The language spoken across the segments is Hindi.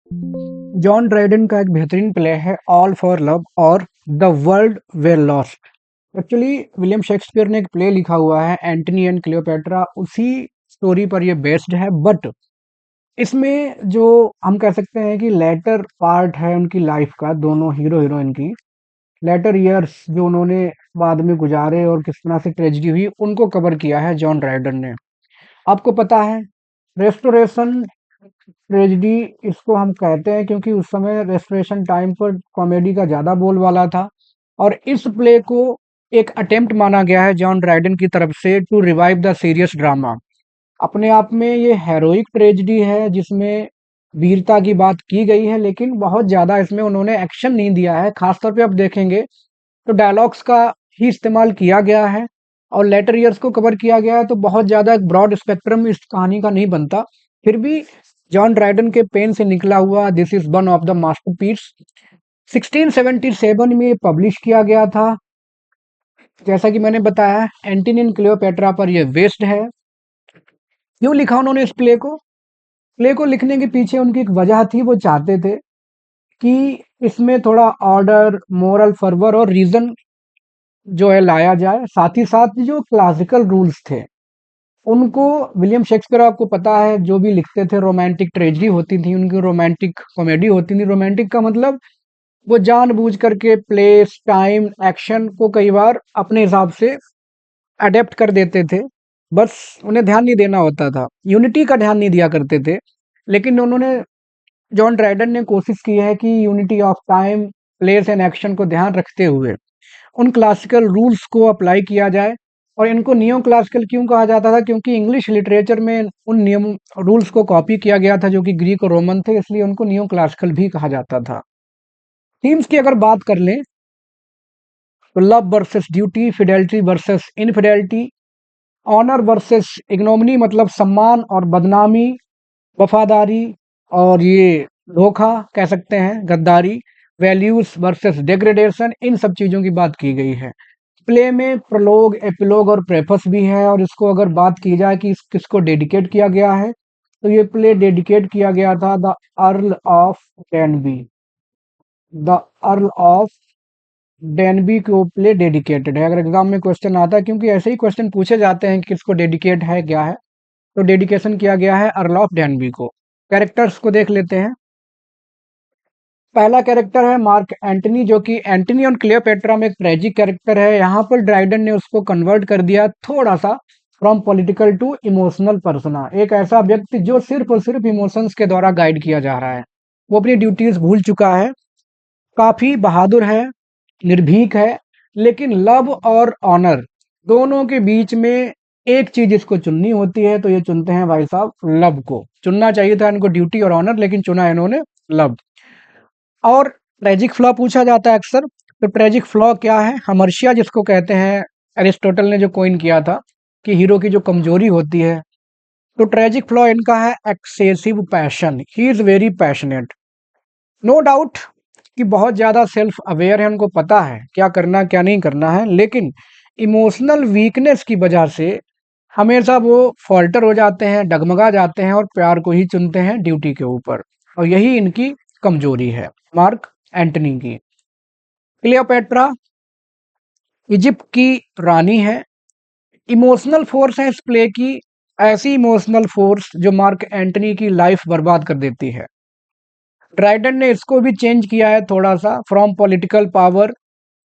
जॉन ड्राइडन का एक बेहतरीन प्ले है ऑल फॉर लव और the world well lost. Actually William Shakespeare ने एक प्ले लिखा हुआ है एंटनी एंड क्लियोपेट्रा, उसी स्टोरी पर ये बेस्ड है। बट इसमें जो हम कह सकते हैं कि लेटर पार्ट है उनकी लाइफ का, दोनों हीरो हीरोइन की लेटर ईयर्स जो उन्होंने बाद में गुजारे और किस तरह से ट्रेजिडी हुई, उनको कवर किया है जॉन ड्राइडन ने। आपको पता है रेस्टोरेशन ट्रेजेडी इसको हम कहते हैं क्योंकि उस समय रेस्टोरेशन टाइम पर कॉमेडी का ज़्यादा बोलबाला था, और इस प्ले को एक अटेम्प्ट माना गया है जॉन ड्राइडन की तरफ से to revive the serious drama. अपने आप में ये हेरोइक ट्रेजेडी है जिसमें वीरता की बात की गई है, लेकिन बहुत ज़्यादा इसमें उन्होंने एक्शन नहीं दिया है। खासतौर पे आप देखेंगे तो डायलॉग्स का ही इस्तेमाल किया गया है और लेटर ईयर्स को कवर किया गया है, तो बहुत ज़्यादा एक ब्रॉड स्पेक्ट्रम इस कहानी का नहीं बनता। फिर भी जॉन ड्राइडन के पेन से निकला हुआ this is one of the masterpiece 1677 में पब्लिश किया गया था। जैसा कि मैंने बताया एंटनी एंड क्लियोपेट्रा पर यह बेस्ड है। क्यों लिखा उन्होंने इस प्ले को लिखने के पीछे उनकी एक वजह थी। वो चाहते थे कि इसमें थोड़ा ऑर्डर, मोरल फर्वर और रीजन जो है लाया जाए। साथ ही साथ जो क्लासिकल रूल्स थे उनको, विलियम शेक्सपियर आपको पता है जो भी लिखते थे रोमांटिक ट्रेजेडी होती थी उनकी, रोमांटिक कॉमेडी होती थी। रोमांटिक का मतलब वो जानबूझ करके प्लेस, टाइम, एक्शन को कई बार अपने हिसाब से अडेप्ट कर देते थे। बस उन्हें ध्यान नहीं देना होता था, यूनिटी का ध्यान नहीं दिया करते थे। लेकिन उन्होंने, जॉन ड्राइडन ने कोशिश की है कि unity of time, place and action को ध्यान रखते हुए उन क्लासिकल रूल्स को अप्लाई किया जाए। और इनको नियो क्लासिकल क्यों कहा जाता था? क्योंकि इंग्लिश लिटरेचर में उन नियम रूल्स को कॉपी किया गया था जो कि ग्रीक और रोमन थे, इसलिए उनको नियो क्लासिकल भी कहा जाता था। थीम्स की अगर बात कर लें तो love versus duty, fidelity versus infidelity, honour versus ignominy मतलब सम्मान और बदनामी, वफादारी और ये धोखा कह सकते हैं, गद्दारी, वैल्यूज वर्सेस डिग्रेडेशन, इन सब चीजों की बात की गई है। प्ले में प्रोलोग, एपिलोग और प्रेफस भी है। और इसको अगर बात की जाए कि किसको डेडिकेट किया गया है, तो ये प्ले डेडिकेट किया गया था the earl of Denby. The earl of Denby को प्ले डेडिकेटेड है। अगर एग्जाम में क्वेश्चन आता है, क्योंकि ऐसे ही क्वेश्चन पूछे जाते हैं कि किसको डेडिकेट है, क्या है, तो डेडिकेशन किया गया है अर्ल ऑफ डेनबी को। कैरेक्टर्स को देख लेते हैं। पहला कैरेक्टर है मार्क एंटनी, जो कि एंटनी और क्लियोपेट्रा में एक ट्रेजिक कैरेक्टर है। यहाँ पर ड्राइडन ने उसको कन्वर्ट कर दिया थोड़ा सा from political to emotional persona. एक ऐसा व्यक्ति जो सिर्फ और सिर्फ इमोशंस के द्वारा गाइड किया जा रहा है, वो अपनी ड्यूटीज भूल चुका है, काफी बहादुर है, निर्भीक है, लेकिन लव और ऑनर दोनों के बीच में एक चीज इसको चुननी होती है, तो ये चुनते हैं भाई साहब लव को। चुनना चाहिए था इनको ड्यूटी और ऑनर, लेकिन चुना इन्होंने लव। और ट्रेजिक फ्लॉ पूछा जाता है अक्सर, तो ट्रेजिक फ्लॉ क्या है? हमर्शिया जिसको कहते हैं, एरिस्टोटल ने जो कोइन किया था कि हीरो की जो कमजोरी होती है, तो ट्रेजिक फ्लॉ इनका है excessive passion. He is very passionate. No doubt कि बहुत ज्यादा सेल्फ अवेयर है, उनको पता है क्या करना क्या नहीं करना है, लेकिन इमोशनल वीकनेस की वजह से हमेशा वो फॉल्टर हो जाते हैं, डगमगा जाते हैं और प्यार को ही चुनते हैं ड्यूटी के ऊपर। और यही इनकी कमजोरी है मार्क एंटनी की। क्लियोपेट्रा इजिप्ट की रानी है, इमोशनल फोर्स है इस प्ले की, ऐसी इमोशनल फोर्स जो मार्क एंटनी की लाइफ बर्बाद कर देती है। ड्राइडन ने इसको भी चेंज किया है थोड़ा सा, फ्रॉम पॉलिटिकल पावर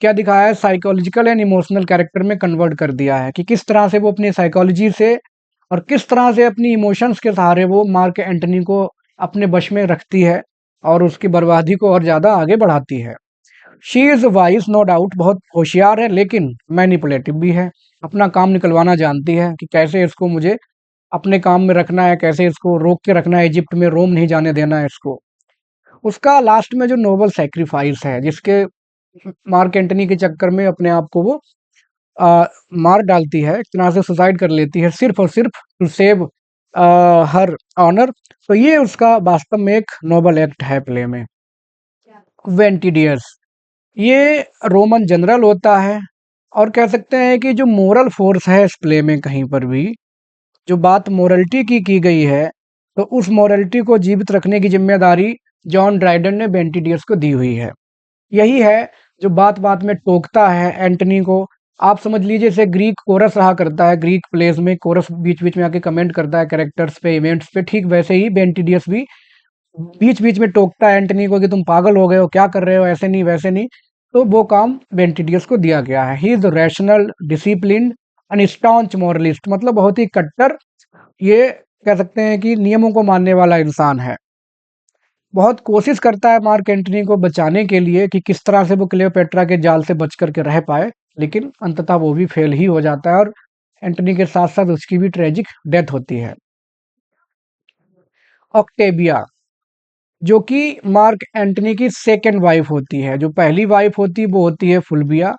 क्या दिखाया है, साइकोलॉजिकल एंड इमोशनल कैरेक्टर में कन्वर्ट कर दिया है कि किस तरह से वो अपनी साइकोलॉजी से और किस तरह से अपनी इमोशंस के सहारे वो मार्क एंटनी को अपने वश में रखती है और उसकी बर्बादी को और ज्यादा आगे बढ़ाती है। She is wise, no doubt, बहुत होशियार है, लेकिन मैनिपुलेटिव भी है। अपना काम निकलवाना जानती है कि कैसे इसको मुझे अपने काम में रखना है, कैसे इसको रोक के रखना है, इजिप्ट में रोम नहीं जाने देना है इसको। उसका लास्ट में जो नोबल सेक्रीफाइस है, जिसके मार्क एंटनी के चक्कर में अपने आप को वो मार डालती है, एक तरह से सुसाइड कर लेती है, सिर्फ और सिर्फ टू सेव हर ऑनर। तो ये उसका वास्तव में एक नोबल एक्ट है प्ले में। वेंटिडियस ये रोमन जनरल होता है, और कह सकते हैं कि जो मोरल फोर्स है इस प्ले में, कहीं पर भी जो बात मोरलिटी की गई है, तो उस मोरलिटी को जीवित रखने की जिम्मेदारी जॉन ड्राइडन ने बेंटिडियस को दी हुई है। यही है जो बात बात में टोकता है एंटनी को। आप समझ लीजिए जैसे ग्रीक कोरस रहा करता है, ग्रीक प्लेस में कोरस बीच बीच में आके कमेंट करता है कैरेक्टर्स पे, इवेंट्स पे, ठीक वैसे ही बेंटिडियस भी बीच बीच में टोकता है एंटनी को कि तुम पागल हो गए हो, क्या कर रहे हो, ऐसे नहीं वैसे नहीं। तो वो काम बेंटिडियस को दिया गया है। He is rational, discipline and staunch moralist, मतलब बहुत ही कट्टर, ये कह सकते हैं कि नियमों को मानने वाला इंसान है। बहुत कोशिश करता है मार्क एंटनी को बचाने के लिए कि किस तरह से वो क्लियोपेट्रा के जाल से बच करके रह पाए, लेकिन अंततः वो भी फेल ही हो जाता है और एंटनी के साथ साथ उसकी भी ट्रेजिक डेथ होती है। ऑक्टेविया, जो कि मार्क एंटनी की सेकेंड वाइफ होती है। जो पहली वाइफ होती है वो होती है फुल्बिया।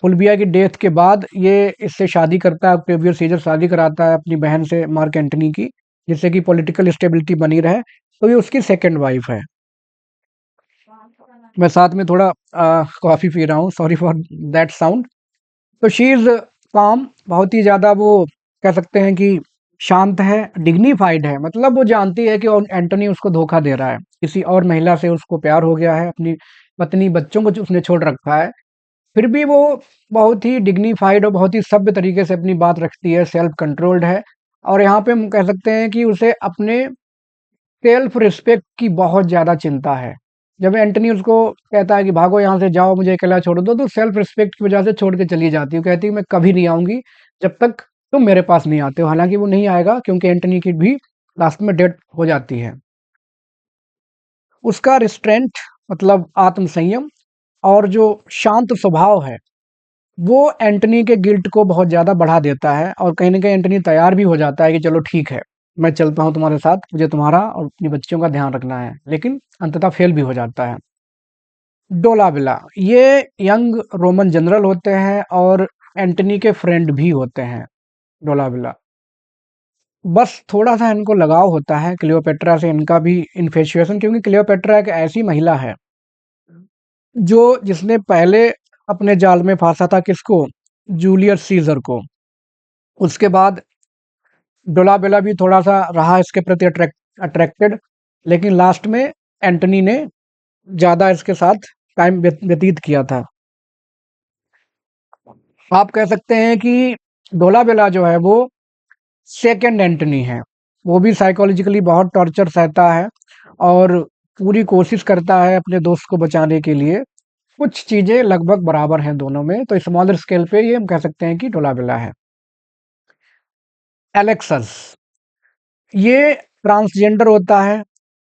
फुल्बिया की डेथ के बाद ये इससे शादी करता है, ऑक्टेवियस सीजर शादी कराता है अपनी बहन से मार्क एंटनी की, जिससे कि पॉलिटिकल स्टेबिलिटी बनी रहे। तो ये उसकी सेकेंड वाइफ है। मैं साथ में थोड़ा कॉफ़ी पी रहा हूँ, सॉरी फॉर दैट साउंड। तो शी इज़ काम, बहुत ही ज़्यादा वो कह सकते हैं कि शांत है, डिग्निफाइड है। मतलब वो जानती है कि एंटोनी उसको धोखा दे रहा है, किसी और महिला से उसको प्यार हो गया है, अपनी पत्नी बच्चों को उसने छोड़ रखा है। फिर भी वो बहुत ही डिग्निफाइड और बहुत ही सभ्य तरीके से अपनी बात रखती है, सेल्फ कंट्रोल्ड है। और यहाँ पे हम कह सकते हैं कि उसे अपने सेल्फ रिस्पेक्ट की बहुत ज़्यादा चिंता है। जब एंटनी उसको कहता है कि भागो यहाँ से, जाओ, मुझे अकेला छोड़ दो, तो सेल्फ रिस्पेक्ट की वजह से छोड़ के चली जाती है। कहती है मैं कभी नहीं आऊँगी जब तक तुम मेरे पास नहीं आते हो। हालाँकि वो नहीं आएगा क्योंकि एंटनी की भी लास्ट में डेथ हो जाती है। उसका रिस्ट्रेंट मतलब आत्मसंयम और जो शांत स्वभाव है, वो एंटनी के गिल्ट को बहुत ज़्यादा बढ़ा देता है और कहीं न कहीं एंटनी तैयार भी हो जाता है कि चलो ठीक है, मैं चलता हूँ तुम्हारे साथ, मुझे तुम्हारा और अपनी बच्चियों का ध्यान रखना है। लेकिन अंततः फेल भी हो जाता है। डोलाबिला, ये यंग रोमन जनरल होते हैं और एंटनी के फ्रेंड भी होते हैं डोलाबिला। बस थोड़ा-सा इनको लगाव होता है क्लियोपेट्रा से, इनका भी इन्फैचुएशन, क्योंकि क्लियोपेट्रा एक ऐसी महिला है जो जिसने पहले अपने जाल में फांसा था किसको? जूलियस सीज़र को। उसके बाद डोलाबेला भी थोड़ा-सा रहा इसके प्रति अट्रैक्टेड, लेकिन लास्ट में एंटनी ने ज़्यादा इसके साथ टाइम व्यतीत किया था। आप कह सकते हैं कि डोलाबेला जो है वो सेकंड एंटनी है। वो भी साइकोलॉजिकली बहुत टॉर्चर सहता है और पूरी कोशिश करता है अपने दोस्त को बचाने के लिए। कुछ चीज़ें लगभग बराबर हैं दोनों में, तो स्मॉलर स्केल पे ये हम कह सकते हैं कि डोलाबेला है। एलेक्सस, ये ट्रांसजेंडर होता है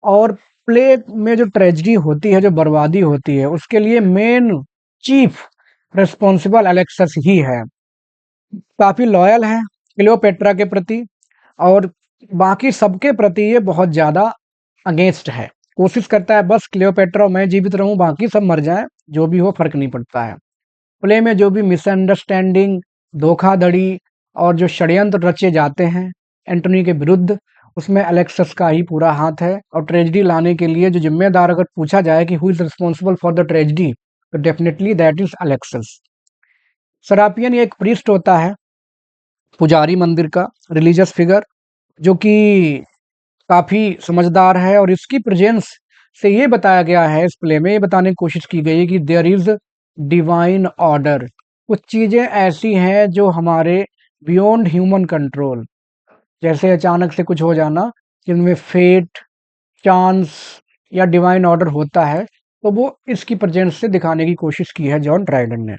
और प्ले में जो ट्रेजेडी होती है, जो बर्बादी होती है, उसके लिए मेन चीफ रिस्पॉन्सिबल एलेक्सस ही है। काफ़ी लॉयल है क्लियोपेट्रा के प्रति और बाकी सबके प्रति ये बहुत ज़्यादा अगेंस्ट है। कोशिश करता है बस क्लियोपेट्रा और मैं जीवित रहूं, बाकी सब मर जाएं, जो भी हो फर्क नहीं पड़ता है। प्ले में जो भी मिसअंडरस्टैंडिंग, धोखाधड़ी और जो षड्यंत्र रचे जाते हैं एंटोनी के विरुद्ध, उसमें अलेक्सस का ही पूरा हाथ है। और ट्रेजेडी लाने के लिए जो जिम्मेदार अगर पूछा जाए कि who is responsible for the tragedy, तो डेफिनेटली दैट इज अलेक्सस। सरापियन ये एक प्रीस्ट होता है, पुजारी मंदिर का, रिलीजियस फिगर, जो कि काफ़ी समझदार है और इसकी प्रेजेंस से ये बताया गया है, इस प्ले में ये बताने की कोशिश की गई है कि देयर इज़ डिवाइन ऑर्डर। कुछ चीज़ें ऐसी हैं जो हमारे बियॉन्ड ह्यूमन कंट्रोल, जैसे अचानक से कुछ हो जाना, जिनमें फेट, चांस या डिवाइन ऑर्डर होता है, तो वो इसकी प्रेजेंस से दिखाने की कोशिश की है जॉन ड्राइडन ने।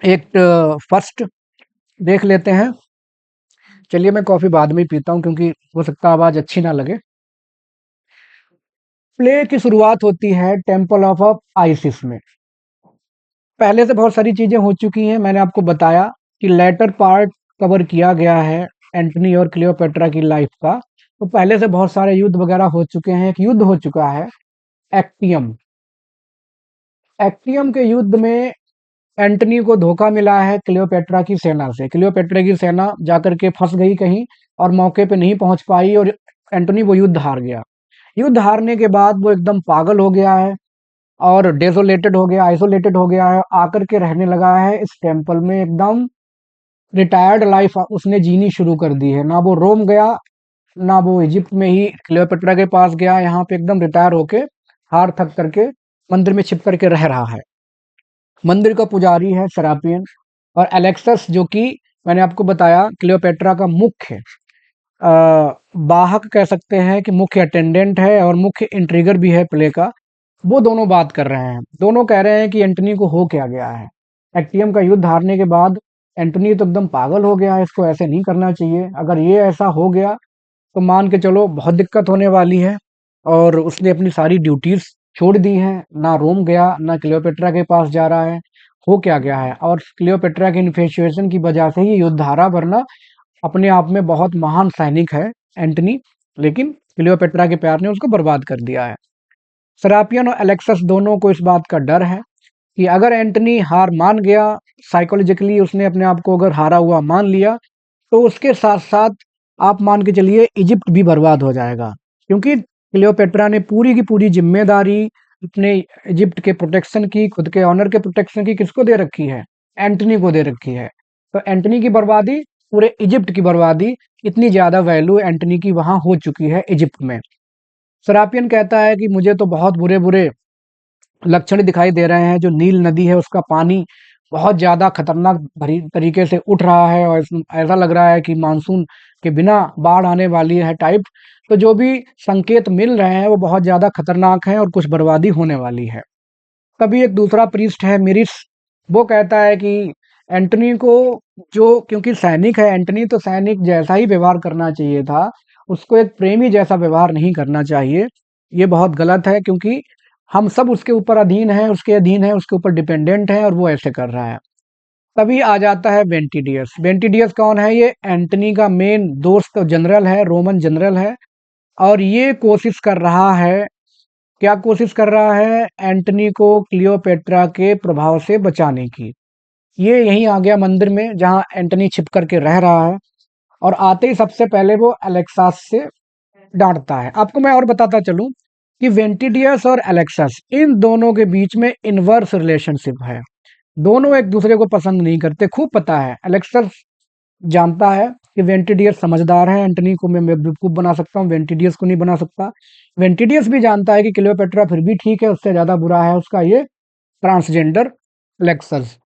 एक फर्स्ट देख लेते हैं। चलिए मैं कॉफ़ी बाद में ही पीता हूँ क्योंकि हो सकता है आवाज़ अच्छी ना लगे। प्ले की शुरुआत होती है टेम्पल ऑफ आइसिस में। पहले से बहुत सारी चीज़ें हो चुकी हैं, मैंने आपको बताया कि लेटर पार्ट कवर किया गया है एंटनी और क्लियोपेट्रा की लाइफ का। तो पहले से बहुत सारे युद्ध वगैरह हो चुके हैं। एक युद्ध हो चुका है एक्टियम। एक्टियम के युद्ध में एंटनी को धोखा मिला है क्लियोपेट्रा की सेना से। क्लियोपेट्रा की सेना जाकर के फंस गई कहीं और मौके पे नहीं पहुंच पाई और एंटनी वो युद्ध हार गया। युद्ध हारने के बाद वो एकदम पागल हो गया है और डेजोलेटेड हो गया, आइसोलेटेड हो गया है, आकर के रहने लगा है इस टेम्पल में। एकदम रिटायर्ड लाइफ उसने जीनी शुरू कर दी है। ना वो रोम गया, ना वो इजिप्ट में ही क्लियोपेट्रा के पास गया, यहाँ पे एकदम रिटायर होके हार थक करके मंदिर में छिप करके रह रहा है। मंदिर का पुजारी है सेरापियन, और एलेक्सस जो कि मैंने आपको बताया क्लियोपेट्रा का मुख्य वाहक कह सकते हैं कि मुख्य अटेंडेंट है और मुख्य इंट्रिगर भी है प्ले का। वो दोनों बात कर रहे हैं, दोनों कह रहे हैं कि एंटनी को हो क्या गया है। एक्टियम का युद्ध हारने के बाद एंटनी तो एकदम पागल हो गया है, इसको ऐसे नहीं करना चाहिए। अगर ये ऐसा हो गया तो मान के चलो बहुत दिक्कत होने वाली है। और उसने अपनी सारी ड्यूटीज छोड़ दी हैं, ना रोम गया ना क्लियोपेट्रा के पास जा रहा है। हो क्या गया है, और क्लियोपेट्रा के इन्फेचुएशन की वजह से ही युद्ध हारा, वरना अपने आप में बहुत महान सैनिक है एंटनी, लेकिन क्लियोपेट्रा के प्यार ने उसको बर्बाद कर दिया है। सरापियन और एलेक्सस दोनों को इस बात का डर है कि अगर एंटनी हार मान गया, साइकोलॉजिकली उसने अपने आप को अगर हारा हुआ मान लिया, तो उसके साथ साथ आप मान के चलिए इजिप्ट भी बर्बाद हो जाएगा। क्योंकि क्लियोपेट्रा ने पूरी की पूरी जिम्मेदारी अपने इजिप्ट के प्रोटेक्शन की, खुद के ऑनर के प्रोटेक्शन की किसको दे रखी है? एंटनी को दे रखी है। तो एंटनी की बर्बादी, पूरे इजिप्ट की बर्बादी, इतनी ज्यादा वैल्यू एंटनी की वहां हो चुकी है इजिप्ट में। सरापियन कहता है कि मुझे तो बहुत बुरे बुरे लक्षण दिखाई दे रहे हैं। जो नील नदी है उसका पानी बहुत ज्यादा खतरनाक भरी तरीके से उठ रहा है, और ऐसा लग रहा है कि मानसून के बिना बाढ़ आने वाली है टाइप। तो जो भी संकेत मिल रहे हैं वो बहुत ज्यादा खतरनाक हैं और कुछ बर्बादी होने वाली है। तभी एक दूसरा प्रीस्ट है मिरिस, वो कहता है कि एंटनी को, जो क्योंकि सैनिक है एंटनी, तो सैनिक जैसा ही व्यवहार करना चाहिए था, उसको एक प्रेमी जैसा व्यवहार नहीं करना चाहिए। ये बहुत गलत है, क्योंकि हम सब उसके ऊपर अधीन हैं, उसके अधीन है, उसके ऊपर डिपेंडेंट है, और वो ऐसे कर रहा है। तभी आ जाता है वेंटिडियस। वेंटिडियस कौन है? ये एंटनी का मेन दोस्त जनरल है, रोमन जनरल है। और ये कोशिश कर रहा है, क्या कोशिश कर रहा है? एंटनी को क्लियोपेट्रा के प्रभाव से बचाने की। ये यहीं आ गया मंदिर में जहां एंटनी छिप करके रह रहा है, और आते ही सबसे पहले वो अलेक्सास से डांटता है। आपको मैं और बताता चलूं कि वेंटिडियस और अलेक्सस, इन दोनों के बीच में इनवर्स रिलेशनशिप है। दोनों एक दूसरे को पसंद नहीं करते, खूब पता है। अलेक्सस जानता है कि वेंटिडियस समझदार है, एंटनी को मैं बेवकूफ बना सकता हूँ, वेंटिडियस को नहीं बना सकता। वेंटिडियस भी जानता है कि क्लियोपेट्रा फिर भी ठीक है, उससे ज्यादा बुरा है उसका ये ट्रांसजेंडर अलेक्सस।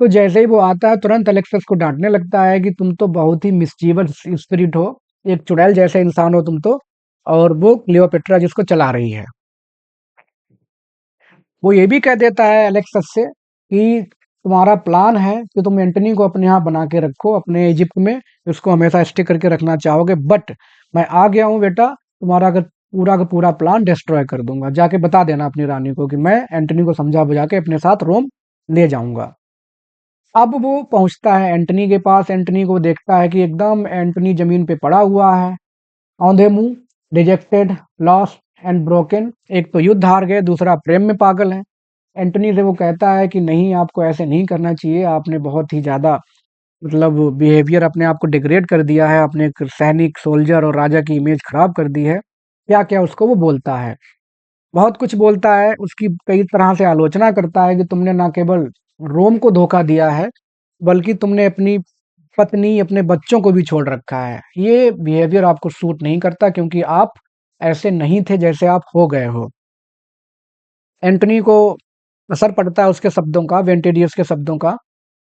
तो जैसे ही वो आता है तुरंत अलेक्सस को डांटने लगता है कि तुम तो बहुत ही मिस्चीवस स्पिरिट हो, एक चुड़ैल जैसे इंसान हो तुम तो। और वो क्लियोपेट्रा जिसको चला रही है, वो ये भी कह देता है अलेक्सस से कि तुम्हारा प्लान है कि तुम एंटनी को अपने यहाँ बना के रखो अपने इजिप्ट में, उसको हमेशा स्टिक करके रखना चाहोगे, बट मैं आ गया हूँ बेटा, तुम्हारा अगर पूरा का पूरा प्लान डिस्ट्रॉय कर दूंगा। जाके बता देना अपनी रानी को कि मैं एंटनी को समझा बुझा के अपने साथ रोम ले जाऊंगा। अब वो पहुंचता है एंटनी के पास, एंटनी को देखता है कि एकदम एंटनी जमीन पे पड़ा हुआ है, औंधे मुंह, डिजेक्टेड, लॉस्ट एंड ब्रोकन। एक तो युद्ध हार गए, दूसरा प्रेम में पागल है। एंटनी से वो कहता है कि नहीं, आपको ऐसे नहीं करना चाहिए, आपने बहुत ही ज्यादा मतलब बिहेवियर अपने आप को डिग्रेड कर दिया है, अपने एक सैनिक, सोल्जर और राजा की इमेज खराब कर दी है। क्या क्या उसको वो बोलता है, बहुत कुछ बोलता है, उसकी कई तरह से आलोचना करता है कि तुमने ना केवल रोम को धोखा दिया है, बल्कि तुमने अपनी पत्नी, अपने बच्चों को भी छोड़ रखा है। ये बिहेवियर आपको सूट नहीं करता, क्योंकि आप ऐसे नहीं थे जैसे आप हो गए हो। एंटनी को असर पड़ता है उसके शब्दों का, वेंटेडियस के शब्दों का,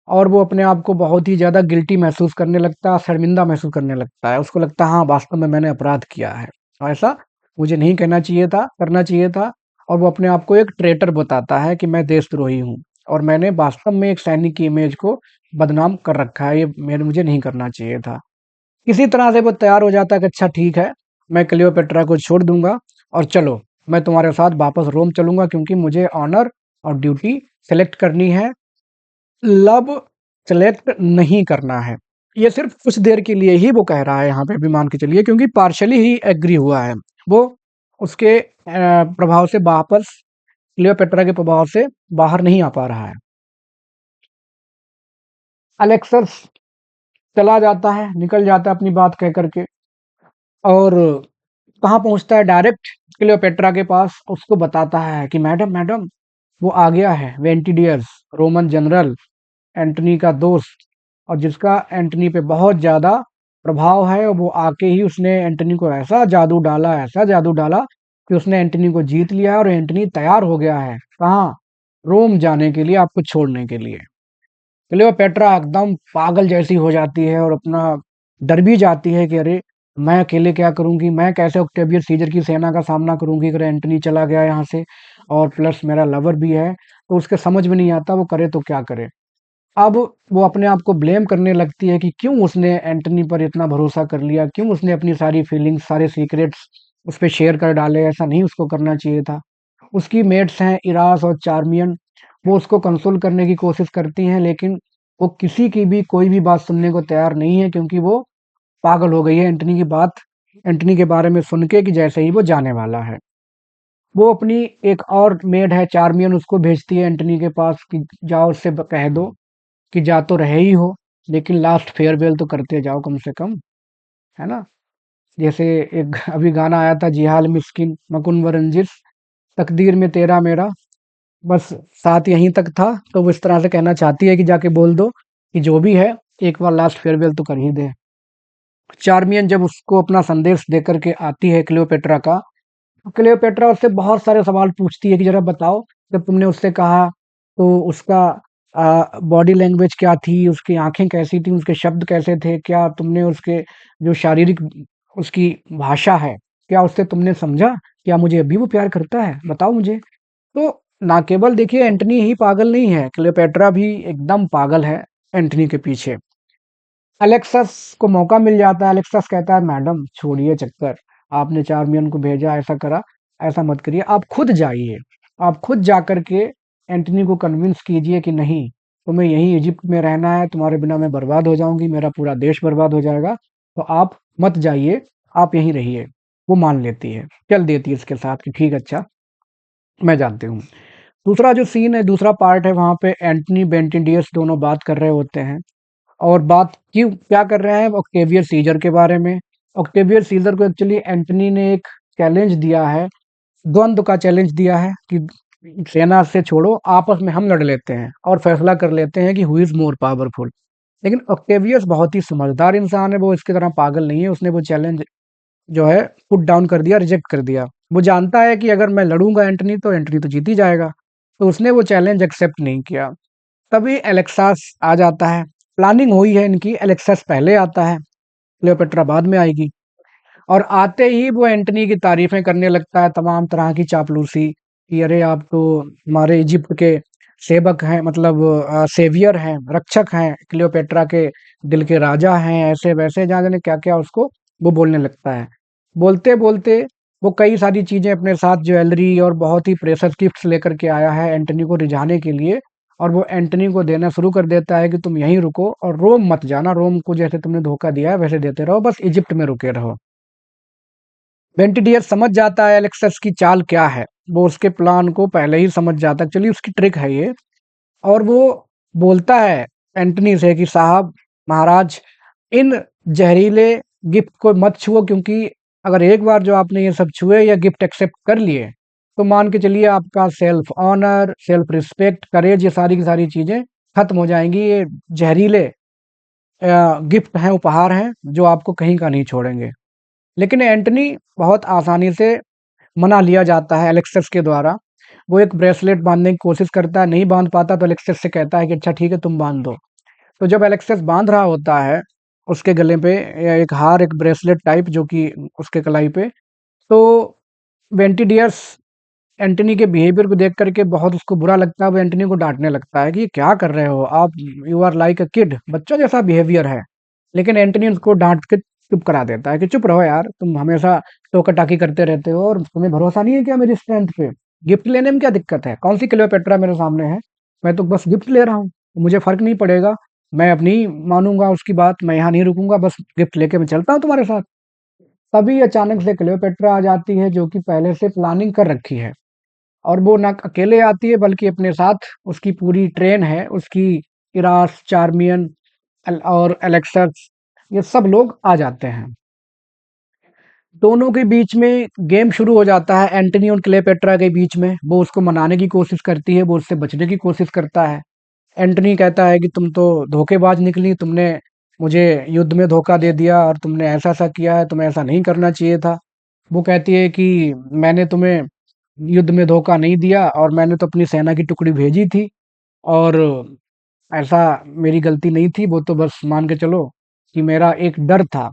और वो अपने आप को बहुत ही ज़्यादा गिल्टी महसूस करने लगता है, शर्मिंदा महसूस करने लगता है। उसको लगता है हाँ, वास्तव में मैंने अपराध किया है, और ऐसा मुझे नहीं कहना चाहिए था, करना चाहिए था। और वो अपने आप को एक ट्रेटर बताता है कि मैं देशद्रोही हूँ, और मैंने वास्तव में एक सैनिक की इमेज को बदनाम कर रखा है, ये मेरे मुझे नहीं करना चाहिए था। किसी तरह से वो तैयार हो जाता है कि अच्छा ठीक है, मैं क्लियोपेट्रा को छोड़ दूंगा, और चलो मैं तुम्हारे साथ वापस रोम चलूंगा, क्योंकि मुझे ऑनर और ड्यूटी सेलेक्ट करनी है, लव सेलेक्ट नहीं करना है। ये सिर्फ कुछ देर के लिए ही वो कह रहा है यहाँ पे भी, मान के चलिए, क्योंकि पार्शली ही एग्री हुआ है वो। उसके प्रभाव से वापस, क्लियोपेट्रा के प्रभाव से बाहर नहीं आ पा रहा है। अलेक्सस चला जाता है, निकल जाता है अपनी बात कह करके, और कहाँ पहुंचता है? डायरेक्ट क्लियोपेट्रा के पास, उसको बताता है कि मैडम मैडम, वो आ गया है वेंटिडियस, रोमन जनरल, एंटनी का दोस्त, और जिसका एंटनी पे बहुत ज्यादा प्रभाव है, वो आके ही उसने एंटनी को ऐसा जादू डाला कि उसने एंटनी को जीत लिया है और एंटनी तैयार हो गया है कहाँ, रोम जाने के लिए, आपको छोड़ने के लिए। क्लियोपेट्रा एकदम पागल जैसी हो जाती है और अपना डर भी जाती है कि अरे मैं अकेले क्या करूंगी, मैं कैसे ऑक्टेवियस सीजर की सेना का सामना करूंगी अगर एंटनी चला गया यहाँ से, और प्लस मेरा लवर भी है। तो उसके समझ में नहीं आता वो करे तो क्या करे। अब वो अपने आप को ब्लेम करने लगती है कि क्यों उसने एंटनी पर इतना भरोसा कर लिया, क्यों उसने अपनी सारी फीलिंग्स, सारे सीक्रेट्स उस पे शेयर कर डाले, ऐसा नहीं उसको करना चाहिए था। उसकी मेट्स हैं इरास और चार्मियन, वो उसको कंसोल करने की कोशिश करती हैं, लेकिन वो किसी की भी कोई भी बात सुनने को तैयार नहीं है, क्योंकि वो पागल हो गई है एंटनी की बात, एंटनी के बारे में सुन के कि जैसे ही वो जाने वाला है। वो अपनी एक और मेड है चार्मियन, उसको भेजती है एंटनी के पास कि जाओ उससे कह दो कि जा तो रहे ही हो, लेकिन लास्ट फेयरवेल तो करते जाओ कम से कम, है ना। जैसे एक अभी गाना आया था, जिहाल मिस्किन मकुन वरंजिस, तकदीर में तेरा मेरा बस साथ यहीं तक था। तो वो इस तरह से कहना चाहती है कि जाके बोल दो कि जो भी है एक बार लास्ट फेयरवेल तो कर ही दे। चार्मियन जब उसको अपना संदेश देकर के आती है क्लियोपेट्रा का, तो क्लियोपेट्रा उससे बहुत सारे सवाल पूछती है कि जरा बताओ, जब तुमने उससे कहा तो उसका बॉडी लैंग्वेज क्या थी, उसकी आंखें कैसी थी, उसके शब्द कैसे थे, क्या तुमने उसके जो शारीरिक उसकी भाषा है, क्या उससे तुमने समझा, क्या मुझे अभी वो प्यार करता है, बताओ मुझे। तो ना केवल देखिए एंटनी ही पागल नहीं है, क्लियोपेट्रा भी एकदम पागल है एंटनी के पीछे। अलेक्सस को मौका मिल जाता है, अलेक्सस कहता है मैडम छोड़िए चक्कर, आपने चार्मियन को भेजा, ऐसा करा, ऐसा मत करिए, आप खुद जाइए, आप खुद जा कर के एंटनी को कन्विंस कीजिए कि नहीं, तुम्हें यहीं इजिप्ट में रहना है, तुम्हारे बिना मैं बर्बाद हो जाऊंगी, मेरा पूरा देश बर्बाद हो जाएगा, तो आप मत जाइए, आप यहीं रहिए। वो मान लेती है, चल देती है इसके साथ कि ठीक, अच्छा मैं जानती हूँ। दूसरा जो सीन है, दूसरा पार्ट है, वहां पे एंटनी बेंटिडियस दोनों बात कर रहे होते हैं, और बात क्यों क्या कर रहे हैं, ऑक्टेवियस सीजर के बारे में। ऑक्टेवियस सीजर को एक्चुअली एंटनी ने एक चैलेंज दिया है, द्वंद्व का चैलेंज दिया है कि सेना से छोड़ो, आपस में हम लड़ लेते हैं और फैसला कर लेते हैं कि हु इज मोर पावरफुल। लेकिन ऑक्टेवियस बहुत ही समझदार इंसान है, वो इसकी तरह पागल नहीं है, उसने वो चैलेंज जो है पुट डाउन कर दिया, रिजेक्ट कर दिया। वो जानता है कि अगर मैं लड़ूंगा एंटनी तो जीत ही जाएगा, तो उसने वो चैलेंज एक्सेप्ट नहीं किया। तभी एलेक्सास आ जाता है, प्लानिंग हुई है इनकी, एलेक्सास पहले आता है, क्लियोपेट्रा बाद में आएगी। और आते ही वो एंटनी की तारीफें करने लगता है, तमाम तरह की चापलूसी कि अरे आप तो हमारे इजिप्ट के सेवक हैं, मतलब सेवियर हैं, रक्षक हैं, क्लियोपेट्रा के दिल के राजा हैं, ऐसे वैसे जहाँ जाने क्या क्या उसको वो बोलने लगता है। बोलते बोलते वो कई सारी चीजें अपने साथ, ज्वेलरी और बहुत ही प्रेशियस गिफ्ट्स लेकर के आया है एंटनी को रिझाने के लिए, और वो एंटनी को देना शुरू कर देता है कि तुम यहीं रुको और रोम मत जाना, रोम को जैसे तुमने धोखा दिया है वैसे देते रहो, बस इजिप्ट में रुके रहो। वेंटिडियर समझ जाता है एलेक्सस की चाल क्या है, वो उसके प्लान को पहले ही समझ जाता है, चलिए उसकी ट्रिक है ये। और वो बोलता है एंटनी से कि साहब, महाराज, इन जहरीले गिफ्ट को मत छुओ, क्योंकि अगर एक बार जो आपने ये सब छुए या गिफ्ट एक्सेप्ट कर लिए, तो मान के चलिए आपका सेल्फ ऑनर, सेल्फ रिस्पेक्ट, करेज, ये सारी की सारी चीजें खत्म हो जाएंगी। ये जहरीले गिफ्ट हैं, उपहार हैं, जो आपको कहीं का नहीं छोड़ेंगे। लेकिन एंटनी बहुत आसानी से मना लिया जाता है एलेक्सस के द्वारा। वो एक ब्रेसलेट बांधने की कोशिश करता है, नहीं बांध पाता, तो एलेक्सस से कहता है कि अच्छा ठीक है तुम बांध दो। तो जब एलेक्सस बांध रहा होता है उसके गले पे या एक हार, एक ब्रेसलेट टाइप जो कि उसके कलाई पे, तो वेंटिडियस एंटनी के बिहेवियर को देख करके बहुत उसको बुरा लगता है, वो एंटनी को डांटने लगता है कि ये क्या कर रहे हो आप, you are like a kid, बच्चों जैसा बिहेवियर है। लेकिन एंटनी उसको डांट के चुप करा देता है कि चुप रहो यार, तुम हमेशा टोका टाकी करते रहते हो और तुम्हें भरोसा नहीं है क्या मेरी स्ट्रेंथ पे, गिफ्ट लेने में क्या दिक्कत है, कौन सी क्लियोपेट्रा मेरे सामने है, मैं तो बस गिफ्ट ले रहा हूँ, मुझे फर्क नहीं पड़ेगा, मैं अपनी मानूंगा उसकी बात, मैं यहाँ नहीं रुकूंगा, बस गिफ्ट लेके मैं चलता हूँ तुम्हारे साथ। तभी अचानक से क्लियोपेट्रा आ जाती है, जो कि पहले से प्लानिंग कर रखी है, और वो ना अकेले आती है बल्कि अपने साथ उसकी पूरी ट्रेन है, उसकी इरास, चार्मियन और एलेक्सस, ये सब लोग आ जाते हैं। दोनों के बीच में गेम शुरू हो जाता है, एंटनी और क्लेपेट्रा के बीच में। वो उसको मनाने की कोशिश करती है, वो उससे बचने की कोशिश करता है। एंटनी कहता है कि तुम तो धोखेबाज निकली, तुमने मुझे युद्ध में धोखा दे दिया और तुमने ऐसा-ऐसा किया है, तुम्हें ऐसा नहीं करना चाहिए था। वो कहती है कि मैंने तुम्हें युद्ध में धोखा नहीं दिया और मैंने तो अपनी सेना की टुकड़ी भेजी थी और ऐसा मेरी गलती नहीं थी, वो तो बस मान के चलो कि मेरा एक डर था।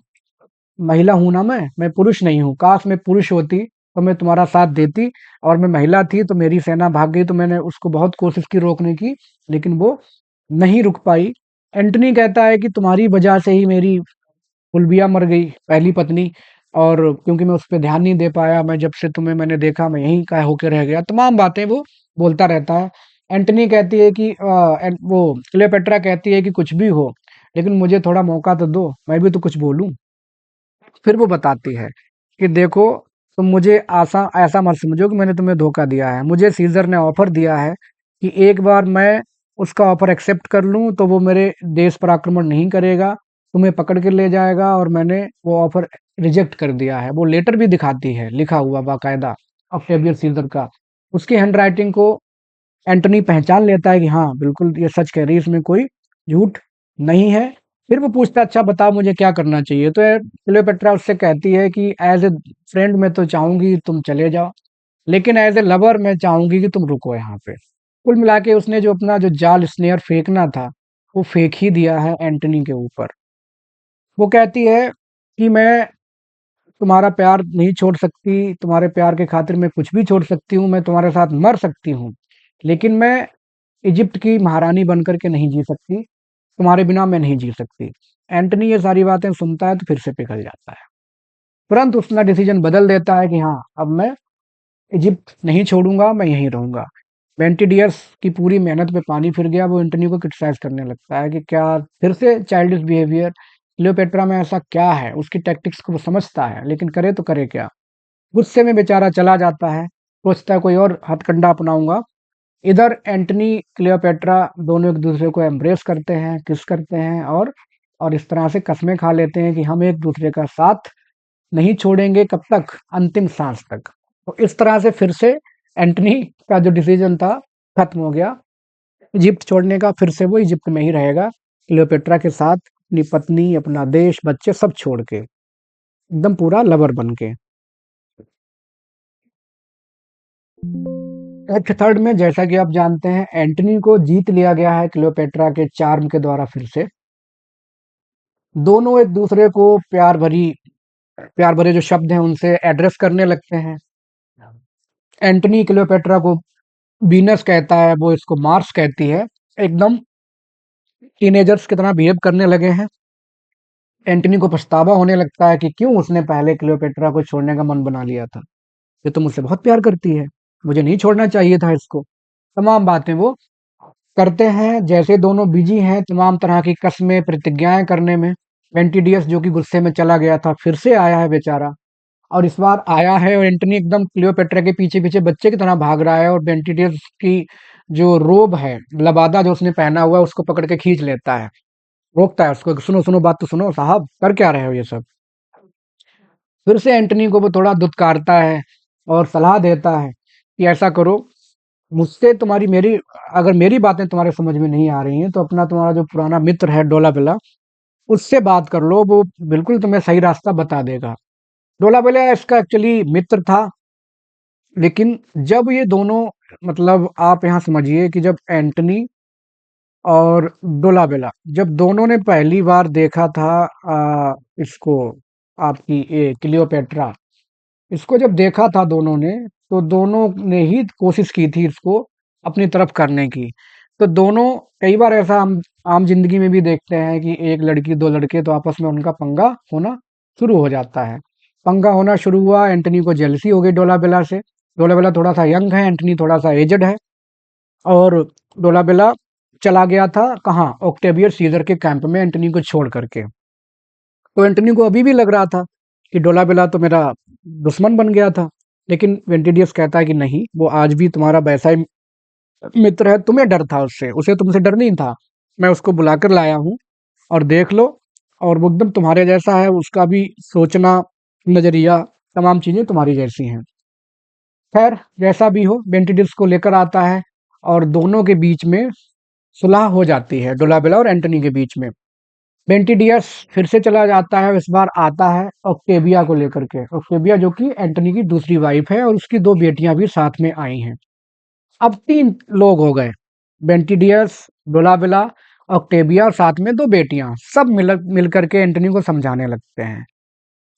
महिला हूँ ना मैं पुरुष नहीं हूँ। काश मैं पुरुष होती तो मैं तुम्हारा साथ देती और मैं महिला थी तो मेरी सेना भाग गई तो मैंने उसको बहुत कोशिश की रोकने की, लेकिन वो नहीं रुक पाई। एंटनी कहता है कि तुम्हारी वजह से ही मेरी फुलबिया मर गई, पहली पत्नी, और क्योंकि मैं उस पे ध्यान नहीं दे पाया, मैं जब से तुम्हें मैंने देखा मैं यहीं का होके रह गया। तमाम बातें वो बोलता रहता है। एंटनी कहती है कि वो क्लेयोपेट्रा कहती है कि कुछ भी हो, लेकिन मुझे थोड़ा मौका तो दो, मैं भी तो कुछ बोलूं। फिर वो बताती है कि देखो, तुम मुझे आसा ऐसा मत समझो कि मैंने तुम्हें धोखा दिया है। मुझे सीजर ने ऑफर दिया है कि एक बार मैं उसका ऑफर एक्सेप्ट कर लूं तो वो मेरे देश पर आक्रमण नहीं करेगा, तुम्हें पकड़ के ले जाएगा, और मैंने वो ऑफर रिजेक्ट कर दिया है। वो लेटर भी दिखाती है लिखा हुआ बाकायदा ऑक्टेवियस सीजर का। उसकी हैंडराइटिंग को एंटनी पहचान लेता है कि हाँ बिल्कुल ये सच कह रही है, इसमें कोई झूठ नहीं है। फिर वो पूछता है अच्छा बताओ मुझे क्या करना चाहिए। तो क्लियोपेट्रा उससे कहती है कि एज ए फ्रेंड मैं तो चाहूंगी तुम चले जाओ, लेकिन एज ए लवर मैं चाहूंगी कि तुम रुको यहाँ पे। कुल मिला के उसने जो अपना जो जाल स्नेयर फेंकना था वो फेंक ही दिया है एंटनी के ऊपर। वो कहती है कि मैं तुम्हारा प्यार नहीं छोड़ सकती, तुम्हारे प्यार के खातिर मैं कुछ भी छोड़ सकती हूँ, मैं तुम्हारे साथ मर सकती हूँ, लेकिन मैं इजिप्ट की महारानी बनकर के नहीं जी सकती, तुम्हारे बिना मैं नहीं जी सकती। एंटनी ये सारी बातें सुनता है तो फिर से पिघल जाता है। तुरंत उसका डिसीजन बदल देता है कि हाँ अब मैं इजिप्ट नहीं छोड़ूंगा, मैं यहीं रहूंगा। वेंटिडियस की पूरी मेहनत पे पानी फिर गया। वो एंटनी को क्रिटिसाइज करने लगता है कि क्या फिर से चाइल्डिश बिहेवियर, क्लियोपेट्रा में ऐसा क्या है। उसकी टैक्टिक्स को वो समझता है लेकिन करे तो करे क्या। गुस्से में बेचारा चला जाता है, सोचता है कोई और हथकंडा अपनाऊंगा। इधर एंटनी क्लियोपेट्रा दोनों एक दूसरे को एम्ब्रेस करते हैं, किस करते हैं, और इस तरह से कस्में खा लेते हैं कि हम एक दूसरे का साथ नहीं छोड़ेंगे, कब तक, अंतिम सांस तक। तो इस तरह से फिर से एंटनी का जो डिसीजन था खत्म हो गया इजिप्ट छोड़ने का। फिर से वो इजिप्ट में ही रहेगा क्लियोपेट्रा के साथ, अपनी पत्नी, अपना देश, बच्चे सब छोड़ के, एकदम पूरा लवर बन के। एक्ट थर्ड में जैसा कि आप जानते हैं एंटनी को जीत लिया गया है क्लियोपेट्रा के चार्म के द्वारा फिर से। दोनों एक दूसरे को प्यार भरे जो शब्द हैं उनसे एड्रेस करने लगते हैं। एंटनी क्लियोपेट्रा को वीनस कहता है, वो इसको मार्स कहती है। एकदम टीनेजर्स की तरह बिहेव करने लगे हैं। एंटनी को पछतावा होने लगता है कि क्यों उसने पहले क्लियोपेट्रा को छोड़ने का मन बना लिया था। ये तो मुझसे बहुत प्यार करती है, मुझे नहीं छोड़ना चाहिए था इसको। तमाम बातें वो करते हैं। जैसे दोनों बिजी हैं तमाम तरह की कस्में प्रतिज्ञाएं करने में, वेंटिडियस जो कि गुस्से में चला गया था फिर से आया है बेचारा। और इस बार आया है और एंटनी एकदम क्लियोपेट्रा के पीछे पीछे बच्चे की तरह भाग रहा है, और वेंटिडियस की जो रोब है, लबादा जो उसने पहना हुआ है, उसको पकड़ के खींच लेता है, रोकता है उसको, सुनो सुनो बात तो सुनो साहब, कर क्या रहे हो ये सब। फिर से एंटनी को वो थोड़ा दुत्कारता है और सलाह देता है कि ऐसा करो, मुझसे तुम्हारी मेरी अगर मेरी बातें तुम्हारे समझ में नहीं आ रही हैं तो अपना तुम्हारा जो पुराना मित्र है डोलाबेला, उससे बात कर लो, वो बिल्कुल तुम्हें सही रास्ता बता देगा। डोलाबेला इसका एक्चुअली मित्र था, लेकिन जब ये दोनों, मतलब आप यहाँ समझिए कि जब एंटनी और डोलाबेला जब दोनों ने पहली बार देखा था इसको, आपकी ये क्लियोपेट्रा, इसको जब देखा था दोनों ने, तो दोनों ने ही कोशिश की थी इसको अपनी तरफ करने की। तो दोनों, कई बार ऐसा हम आम जिंदगी में भी देखते हैं कि एक लड़की दो लड़के तो आपस में उनका पंगा होना शुरू हो जाता है। पंगा होना शुरू हुआ, एंटनी को जेलसी हो गई डोलाबेला से। डोलाबेला थोड़ा सा यंग है, एंटनी थोड़ा सा एजड है। और डोलाबेला चला गया था कहाँ, ऑक्टेवियस सीजर के कैंप में एंटनी को छोड़ करके। तो एंटनी को अभी भी लग रहा था कि डोलाबेला तो मेरा दुश्मन बन गया था, लेकिन वेंटिडियस कहता है कि नहीं, वो आज भी तुम्हारा वैसा ही मित्र है। तुम्हें डर था उससे, उसे तुमसे डर नहीं था। मैं उसको बुलाकर लाया हूँ और देख लो, और वो एकदम तुम्हारे जैसा है, उसका भी सोचना, नजरिया, तमाम चीजें तुम्हारी जैसी हैं। खैर जैसा भी हो, वेंटिडियस को लेकर आता है और दोनों के बीच में सुलह हो जाती है, डोलाबेला और एंटनी के बीच में। बेंटिडियस फिर से चला जाता है, इस बार आता है ऑक्टेविया को लेकर के। ऑक्टेविया जो कि एंटनी की दूसरी वाइफ है और उसकी दो बेटियां भी साथ में आई हैं। अब तीन लोग हो गए, बेंटिडियस, डोलाबिला, ऑक्टेविया और साथ में दो बेटियां, सब मिल करके एंटनी को समझाने लगते हैं।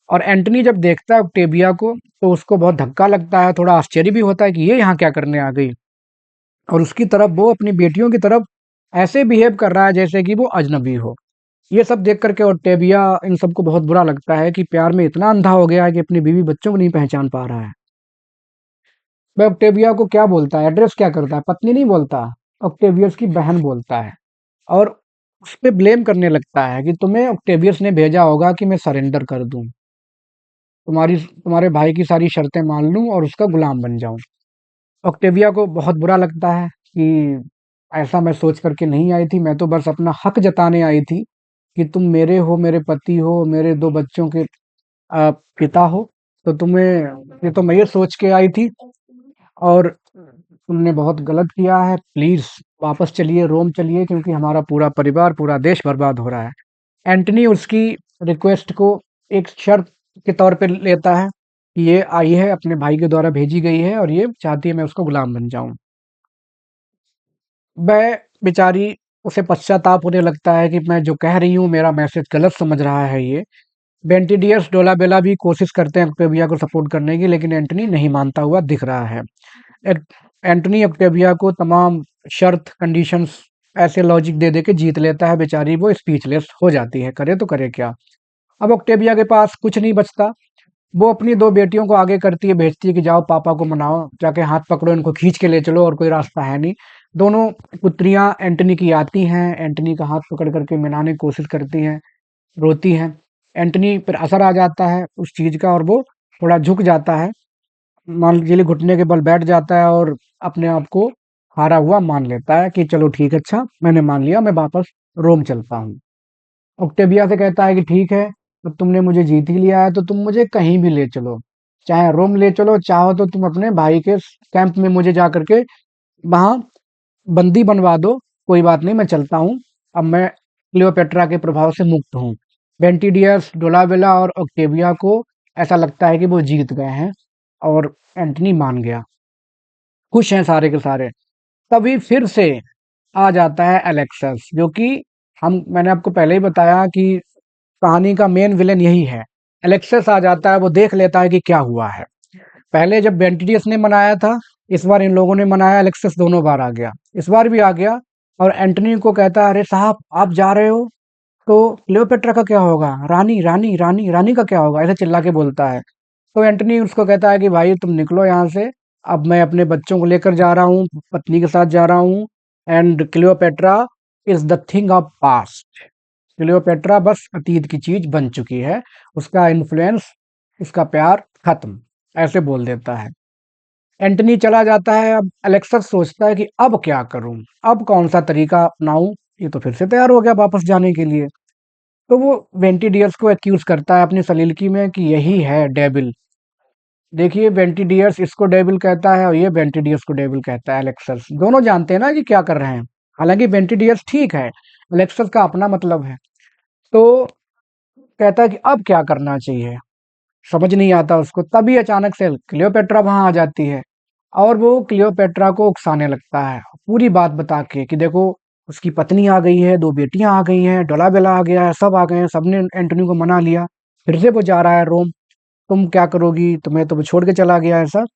और एंटनी जब देखता है ऑक्टेविया को तो उसको बहुत धक्का लगता है, थोड़ा आश्चर्य भी होता है कि ये यहाँ क्या करने आ गई। और उसकी तरफ वो अपनी बेटियों की तरफ ऐसे बिहेव कर रहा है जैसे कि वो अजनबी हो। ये सब देख करके ऑक्टेविया इन सबको बहुत बुरा लगता है कि प्यार में इतना अंधा हो गया है कि अपनी बीवी बच्चों को नहीं पहचान पा रहा है। वह ऑक्टेविया को क्या बोलता है, एड्रेस क्या करता है, पत्नी नहीं बोलता, ऑक्टेवियस की बहन बोलता है। और उस पे ब्लेम करने लगता है कि तुम्हें ऑक्टेवियस ने भेजा होगा कि मैं सरेंडर कर दूं, तुम्हारे भाई की सारी शर्तें मान लूं और उसका गुलाम बन जाऊं। ऑक्टेविया को बहुत बुरा लगता है कि ऐसा मैं सोच करके नहीं आई थी, मैं तो बस अपना हक जताने आई थी कि तुम मेरे हो, मेरे पति हो, मेरे दो बच्चों के पिता हो। तो तुम्हें, ये तो मैं ये सोच के आई थी और तुमने बहुत गलत किया है। प्लीज वापस चलिए, रोम चलिए, क्योंकि हमारा पूरा परिवार, पूरा देश बर्बाद हो रहा है। एंटनी उसकी रिक्वेस्ट को एक शर्त के तौर पे लेता है कि ये आई है, अपने भाई के द्वारा भेजी गई है और ये चाहती है मैं उसको गुलाम बन जाऊं। वह बेचारी, उसे पश्चाताप होने लगता है कि मैं जो कह रही हूँ मेरा मैसेज गलत समझ रहा है ये। बेंटिडियस, डोलाबेला भी कोशिश करते हैं ऑक्टेविया को सपोर्ट करने की, लेकिन एंटनी नहीं मानता हुआ दिख रहा है। एंटनी ऑक्टेविया को तमाम शर्त, कंडीशंस ऐसे लॉजिक दे दे के जीत लेता है। बेचारी वो स्पीचलेस हो जाती है, करे तो करे क्या। अब ऑक्टेविया के पास कुछ नहीं बचता। वो अपनी दो बेटियों को आगे करती है, भेजती है कि जाओ पापा को मनाओ, जाके हाथ पकड़ो, इनको खींच के ले चलो, और कोई रास्ता है नहीं। दोनों पुत्रियां एंटनी की आती हैं, एंटनी का हाथ पकड़ करके मनाने की कोशिश करती हैं, रोती हैं। एंटनी पर असर आ जाता है उस चीज का और वो थोड़ा झुक जाता है, मान लीजिए घुटने के बल बैठ जाता है और अपने आप को हारा हुआ मान लेता है कि चलो ठीक है, अच्छा मैंने मान लिया, मैं वापस रोम चलता हूँ। ऑक्टेविया से कहता है कि ठीक है, तो तुमने मुझे जीत ही लिया है तो तुम मुझे कहीं भी ले चलो, चाहे रोम ले चलो, चाहो तो तुम अपने भाई के कैंप में मुझे जा करके वहां बंदी बनवा दो, कोई बात नहीं, मैं चलता हूँ। अब मैं क्लियोपेट्रा के प्रभाव से मुक्त हूँ। बेंटिडियस, डोलाबेला और ऑक्टेविया को ऐसा लगता है कि वो जीत गए हैं और एंटनी मान गया। खुश हैं सारे के सारे। तभी फिर से आ जाता है एलेक्सस, जो कि मैंने आपको पहले ही बताया कि कहानी का मेन विलेन यही है। एलेक्सस आ जाता है, वो देख लेता है कि क्या हुआ है। पहले जब बेंटिडियस ने मनाया था, इस बार इन लोगों ने मनाया, एलेक्सस दोनों बार आ गया, इस बार भी आ गया। और एंटनी को कहता है, अरे साहब आप जा रहे हो तो क्लियोपेट्रा का क्या होगा, रानी रानी रानी रानी का क्या होगा, ऐसे चिल्ला के बोलता है। तो एंटनी उसको कहता है कि भाई तुम निकलो यहाँ से, अब मैं अपने बच्चों को लेकर जा रहा हूँ, पत्नी के साथ जा रहा हूँ। And Cleopatra is the thing of past. Cleopatra बस अतीत की चीज बन चुकी है, उसका इन्फ्लुएंस, उसका प्यार खत्म, ऐसे बोल देता है। एंटनी चला जाता है। अब अलेक्सस सोचता है कि अब क्या करूं, अब कौन सा तरीका अपनाऊं। ये तो फिर से तैयार हो गया वापस जाने के लिए। तो वो वेंटिडियर्स को एक्यूज करता है अपनी सलीलकी में कि यही है डेविल। देखिए, वेंटिडियर्स इसको डेविल कहता है और ये वेंटिडियर्स को डेविल कहता है। अलेक्सस दोनों जानते हैं ना कि क्या कर रहे हैं। हालांकि वेंटिडियर्स ठीक है, अलेक्सस का अपना मतलब है। तो कहता है कि अब क्या करना चाहिए, समझ नहीं आता उसको। तभी अचानक से क्लियोपेट्रा वहां आ जाती है और वो क्लियोपेट्रा को उकसाने लगता है, पूरी बात बता के कि देखो उसकी पत्नी आ गई है, दो बेटियां आ गई हैं, डोलाबेला आ गया है, सब आ गए हैं, सबने एंटनी को मना लिया, फिर से वो जा रहा है रोम, तुम क्या करोगी, तुम्हें तो वो छोड़ के चला गया है सब।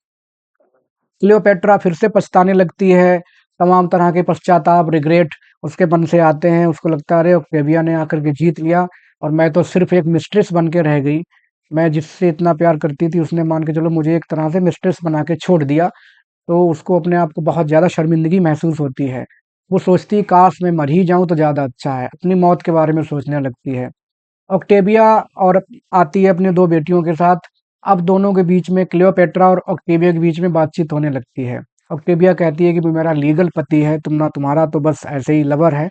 क्लियोपेट्रा फिर से पछताने लगती है, तमाम तरह के पश्चाताप, रिग्रेट उसके मन से आते हैं। उसको लगता है अरे ऑक्टेविया ने आकर के जीत लिया और मैं तो सिर्फ एक मिस्ट्रेस बन के रह गई। मैं जिससे इतना प्यार करती थी उसने मान के चलो मुझे एक तरह से मिस्ट्रेस बना के छोड़ दिया। तो उसको अपने आप को बहुत ज़्यादा शर्मिंदगी महसूस होती है। वो सोचती है काश मैं मर ही जाऊं तो ज़्यादा अच्छा है, अपनी मौत के बारे में सोचने लगती है। ऑक्टेविया और आती है अपने दो बेटियों के साथ। अब दोनों के बीच में, क्लियोपेट्रा और ऑक्टेविया के बीच में बातचीत होने लगती है। ऑक्टेविया कहती है कि वो मेरा लीगल पति है, तुम ना, तुम्हारा तो बस ऐसे ही लवर है।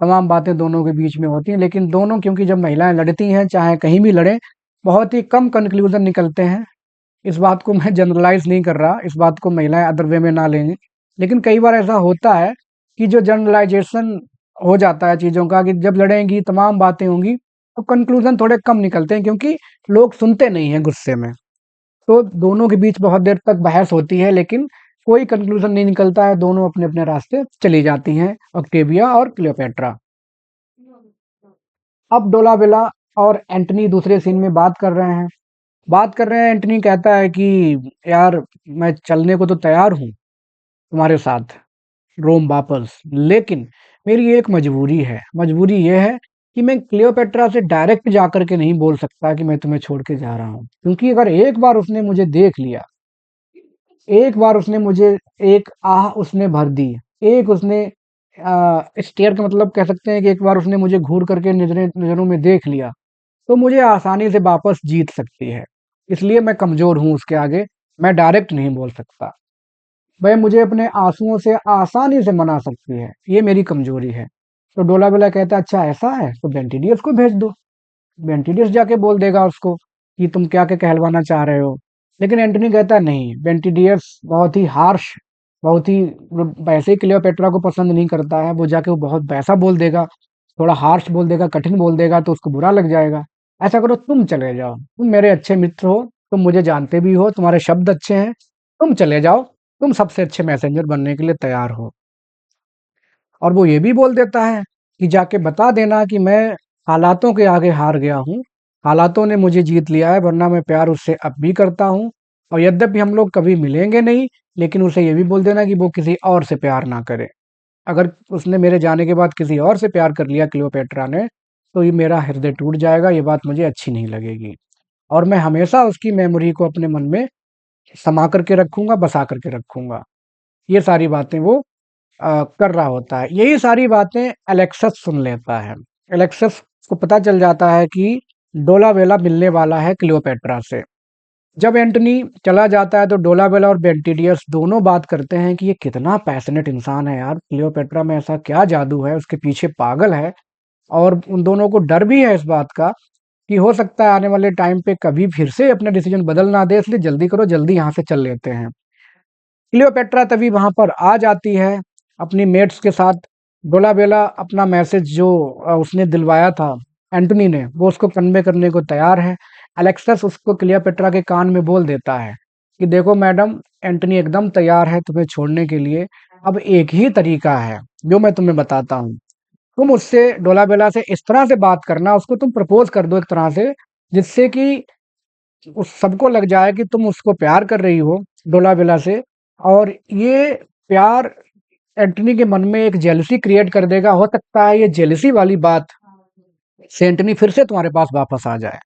तमाम बातें दोनों के बीच में होती हैं, लेकिन दोनों, क्योंकि जब महिलाएं लड़ती हैं चाहे कहीं भी लड़ें, बहुत ही कम कंक्लूजन निकलते हैं। इस बात को मैं जनरलाइज नहीं कर रहा, इस बात को महिलाएं अदर वे में ना लेंगे, लेकिन कई बार ऐसा होता है कि जो जनरलाइजेशन हो जाता है चीज़ों का कि जब लड़ेंगी, तमाम बातें होंगी, तो कंक्लूज़न थोड़े कम निकलते हैं क्योंकि लोग सुनते नहीं हैं गुस्से में। तो दोनों के बीच बहुत देर तक बहस होती है लेकिन कोई कंक्लूज़न नहीं निकलता है, दोनों अपने-अपने रास्ते चली जाती हैं, ऑक्टेविया और क्लियोपेट्रा। अब डोलाबेला और एंटनी दूसरे सीन में बात कर रहे हैं। एंटनी कहता है कि यार मैं चलने को तो तैयार हूँ तुम्हारे साथ रोम वापस, लेकिन मेरी एक मजबूरी है। मजबूरी ये है कि मैं क्लियोपेट्रा से डायरेक्ट जाकर के नहीं बोल सकता कि मैं तुम्हें छोड़ के जा रहा हूँ, क्योंकि अगर एक बार उसने मुझे देख लिया, एक बार उसने मुझे एक आह उसने भर दी, एक उसने स्टेयर का मतलब कह सकते हैं कि एक बार उसने मुझे घूर करके नजरों में देख लिया, तो मुझे आसानी से वापस जीत सकती है। इसलिए मैं कमजोर हूँ उसके आगे, मैं डायरेक्ट नहीं बोल सकता। वह मुझे अपने आंसुओं से आसानी से मना सकती है, ये मेरी कमजोरी है। तो डोलाबेला कहता है अच्छा ऐसा है तो बेंटिडियस को भेज दो, बेंटिडियस जाके बोल देगा उसको कि तुम क्या क्या कहलवाना चाह रहे हो। लेकिन एंटनी कहता है नहीं, बेंटिडियस बहुत ही हार्श, बहुत ही वैसे ही क्लियोपेट्रा को पसंद नहीं करता है, वो जाके वो बहुत वैसा बोल देगा, थोड़ा हार्श बोल देगा, कठिन बोल देगा तो उसको बुरा लग जाएगा। ऐसा करो तुम चले जाओ, तुम मेरे अच्छे मित्र हो, तुम मुझे जानते भी हो, तुम्हारे शब्द अच्छे हैं, तुम चले जाओ, तुम सबसे अच्छे मैसेंजर बनने के लिए तैयार हो। और वो ये भी बोल देता है कि जाके बता देना कि मैं हालातों के आगे हार गया हूँ, हालातों ने मुझे जीत लिया है, वरना मैं प्यार उससे अब भी करता हूँ। और यद्यपि हम लोग कभी मिलेंगे नहीं, लेकिन उसे ये भी बोल देना कि वो किसी और से प्यार ना करे। अगर उसने मेरे जाने के बाद किसी और से प्यार कर लिया क्लियोपेट्रा ने, तो ये मेरा हृदय टूट जाएगा, ये बात मुझे अच्छी नहीं लगेगी। और मैं हमेशा उसकी मेमोरी को अपने मन में समा करके रखूंगा, बसा करके रखूंगा। ये सारी बातें वो कर रहा होता है। यही सारी बातें एलेक्सस सुन लेता है। एलेक्सस को पता चल जाता है कि डोलावेला मिलने वाला है क्लियोपेट्रा से। जब एंटनी चला जाता है तो डोलावेला और बेंटिडियस दोनों बात करते हैं कि ये कितना पैशनेट इंसान है यार, क्लियोपेट्रा में ऐसा क्या जादू है, उसके पीछे पागल है। और उन दोनों को डर भी है इस बात का कि हो सकता है आने वाले टाइम पे कभी फिर से अपना डिसीजन बदल ना दे, इसलिए जल्दी करो, जल्दी यहाँ से चल लेते हैं। क्लियोपेट्रा तभी वहां पर आ जाती है अपनी मेट्स के साथ। डोलाबेला अपना मैसेज जो उसने दिलवाया था एंटनी ने, वो उसको कन्वे करने को तैयार है। अलेक्सस उसको क्लियोपेट्रा के कान में बोल देता है कि देखो मैडम, एंटनी एकदम तैयार है तुम्हें छोड़ने के लिए। अब एक ही तरीका है जो मैं तुम्हें बताता हूँ, तुम उससे डोलाबेला से इस तरह से बात करना, उसको तुम प्रपोज कर दो एक तरह से, जिससे कि उस सबको लग जाए कि तुम उसको प्यार कर रही हो डोलाबेला से। और ये प्यार एंटनी के मन में एक जेलसी क्रिएट कर देगा। हो सकता है ये जेलसी वाली बात से एंटनी फिर से तुम्हारे पास वापस आ जाए।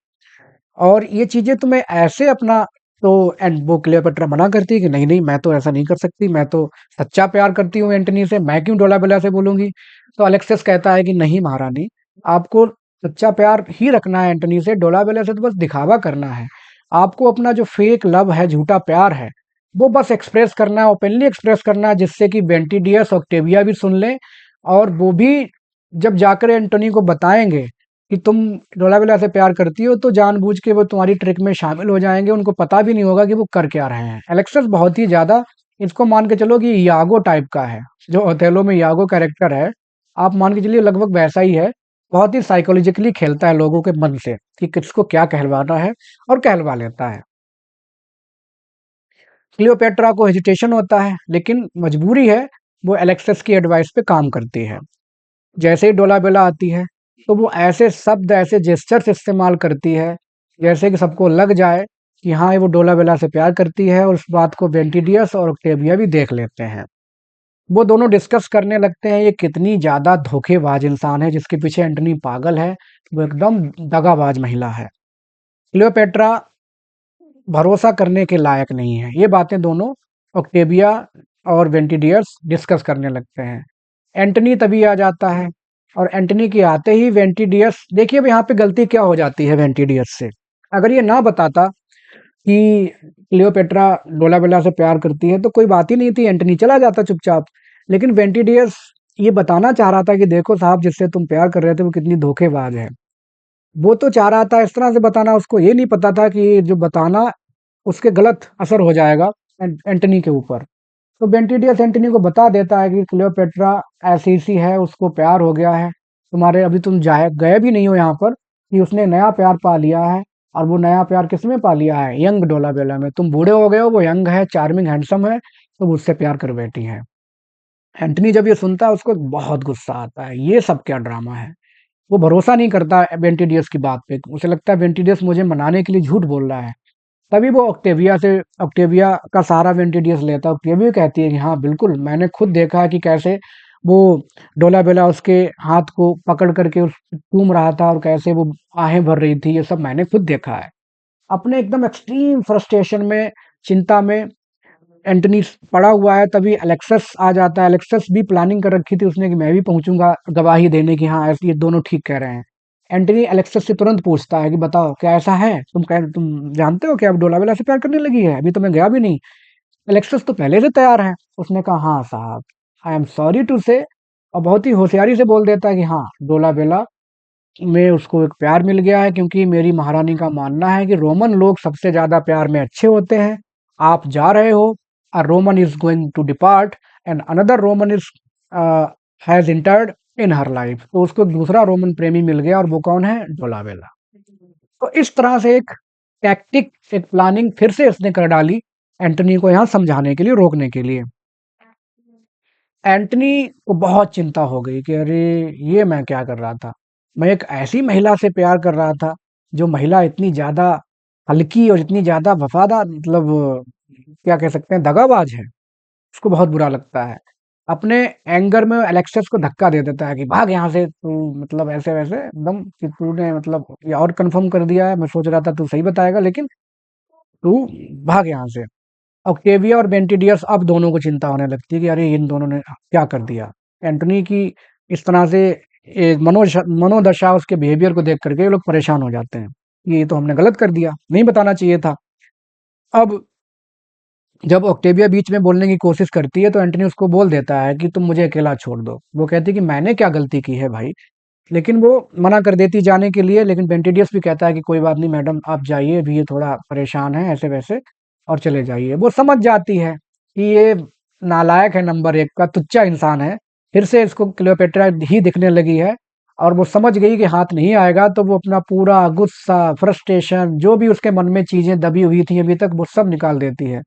और ये चीजें तुम्हें ऐसे अपना, तो एंड वो क्लियोपेट्रा मना करती है कि नहीं नहीं, मैं तो ऐसा नहीं कर सकती, मैं तो सच्चा प्यार करती हूँ एंटनी से, मैं क्यों डोलाबेला से बोलूंगी। तो अलेक्सिस कहता है कि नहीं महारानी, आपको सच्चा प्यार ही रखना है एंटनी से, डोलाबेला से तो बस दिखावा करना है। आपको अपना जो फेक लव है, झूठा प्यार है, वो बस एक्सप्रेस करना है, ओपनली एक्सप्रेस करना है, जिससे कि बेंटिडियस ऑक्टेविया भी सुन ले। और वो भी जब जाकर एंटोनी को बताएंगे कि तुम डोलाबेला से प्यार करती हो, तो जानबूझ के वो तुम्हारी ट्रिक में शामिल हो जाएंगे, उनको पता भी नहीं होगा कि वो कर क्या रहे हैं। एलेक्सस बहुत ही ज्यादा, इसको मान के चलो कि यागो टाइप का है, जो ओथेलो में यागो कैरेक्टर है, आप मान के चलिए लगभग वैसा ही है। बहुत ही साइकोलॉजिकली खेलता है लोगों के मन से कि किसको क्या कहलवाना है, और कहलवा लेता है। क्लियोपेट्रा को हेजिटेशन होता है, लेकिन मजबूरी है, वो एलेक्सस की एडवाइस पे काम करती है। जैसे ही डोलाबेला आती है, तो वो ऐसे शब्द, ऐसे जेस्चर्स इस्तेमाल करती है जैसे कि सबको लग जाए कि हाँ, ये वो डोलाबेला से प्यार करती है। और उस बात को बेंटिडियस और ऑक्टेविया भी देख लेते हैं। वो दोनों डिस्कस करने लगते हैं ये कितनी ज्यादा धोखेबाज इंसान है, जिसके पीछे एंटनी पागल है, वो एकदम दगाबाज महिला है। क्लियोपेट्रा भरोसा करने के लायक नहीं है। ये बातें दोनों ऑक्टेविया और वेंटिडियस डिस्कस करने लगते हैं। एंटनी तभी आ जाता है, और एंटनी के आते ही वेंटिडियस, देखिए अब यहाँ पे गलती क्या हो जाती है वेंटिडियस से। अगर ये ना बताता कि क्लियोपेट्रा डोलाबेला से प्यार करती है, तो कोई बात ही नहीं थी, एंटनी चला जाता चुपचाप। लेकिन वेंटिडियस ये बताना चाह रहा था कि देखो साहब, जिससे तुम प्यार कर रहे थे वो कितनी धोखेबाज है। वो तो चाह रहा था इस तरह से बताना, उसको ये नहीं पता था कि ये जो बताना उसके गलत असर हो जाएगा एंटनी के ऊपर। तो बेंटिडियस एंटनी को बता देता है कि क्लियोपेट्रा ऐसी सी है, उसको प्यार हो गया है तुम्हारे, अभी तुम जाए गए भी नहीं हो यहाँ पर, कि उसने नया प्यार पा लिया है। और वो नया प्यार किसमें पा लिया है? यंग डोलाबेला में। तुम बूढ़े हो गए हो, वो यंग है, चार्मिंग, हैंडसम है, तो उससे प्यार कर बैठी है। एंटनी जब ये सुनता है उसको बहुत गुस्सा आता है, ये सब क्या ड्रामा है। वो भरोसा नहीं करता बेंटिडियस की बात पे, उसे लगता है बेंटिडियस मुझे मनाने के लिए झूठ बोल रहा है। तभी वो ऑक्टेविया का सहारा वेंटिडियस लेता है। ऑक्टेविया कहती है कि हाँ बिल्कुल, मैंने खुद देखा है कि कैसे वो डोलाबेला उसके हाथ को पकड़ करके उस चूम रहा था और कैसे वो आहें भर रही थी, ये सब मैंने खुद देखा है। अपने एकदम एक्सट्रीम फ्रस्ट्रेशन में, चिंता में एंटनी पड़ा हुआ है, तभी अलेक्सस आ जाता है। अलेक्सस भी प्लानिंग कर रखी थी उसने कि मैं भी पहुंचूंगा गवाही देने की, हाँ ऐसे ये दोनों ठीक कह रहे हैं। एंटनी अलेक्सस से तुरंत पूछता है कि बताओ क्या ऐसा है, तुम जानते हो कि अब डोलावेला से प्यार करने लगी है, अभी तो मैं गया भी नहीं। अलेक्सस तो पहले से तैयार है। उसने कहा हाँ साहब, आई एम सॉरी टू से, और बहुत ही होशियारी से बोल देता है कि हाँ डोलावेला में उसको एक प्यार मिल गया है, क्योंकि मेरी महारानी का मानना है कि रोमन लोग सबसे ज्यादा प्यार में अच्छे होते हैं। आप जा रहे हो, a Roman is going to depart and another Roman is has entered in her life. तो उसको दूसरा रोमन प्रेमी मिल गया, और वो कौन है? डोलावेला। तो इस तरह से एक टैक्टिक, एक प्लानिंग फिर से इसने कर डाली एंटनी को यहाँ समझाने के लिए, रोकने के लिए। एंटनी को बहुत चिंता हो गई कि अरे ये मैं क्या कर रहा था, मैं एक ऐसी महिला से प्यार कर रहा था, जो महिला इतनी ज्यादा हल्की और इतनी ज्यादा वफादार, मतलब क्या कह सकते हैं, दगाबाज है। उसको बहुत बुरा लगता है। अपने एंगर में अलेक्सस को धक्का दे देता है कि भाग यहाँ से तू, मतलब ऐसे वैसे एकदम कि तूने मतलब ये और कंफर्म कर दिया है, मैं सोच रहा था तू सही बताएगा, लेकिन तू भाग यहाँ से। ऑक्टेविया और बेंटिडियस अब दोनों को चिंता होने लगती है कि अरे इन दोनों ने क्या कर दिया। एंटनी की इस तरह से मनोदशा, उसके बिहेवियर को देख करके ये लोग परेशान हो जाते हैं, ये तो हमने गलत कर दिया, नहीं बताना चाहिए था। अब जब ऑक्टेविया बीच में बोलने की कोशिश करती है तो एंटनी उसको बोल देता है कि तुम मुझे अकेला छोड़ दो। वो कहती है कि मैंने क्या गलती की है भाई, लेकिन वो मना कर देती जाने के लिए। लेकिन बेंटिडियस भी कहता है कि कोई बात नहीं मैडम, आप जाइए, अभी ये थोड़ा परेशान है ऐसे वैसे, और चले जाइए। वो समझ जाती है कि ये नालायक है, नंबर एक का तुच्चा इंसान है, फिर से इसको क्लियोपेट्रा ही दिखने लगी है। और वो समझ गई कि हाथ नहीं आएगा, तो वो अपना पूरा गुस्सा, फ्रस्ट्रेशन, जो भी उसके मन में चीजें दबी हुई थी अभी तक, वो सब निकाल देती है।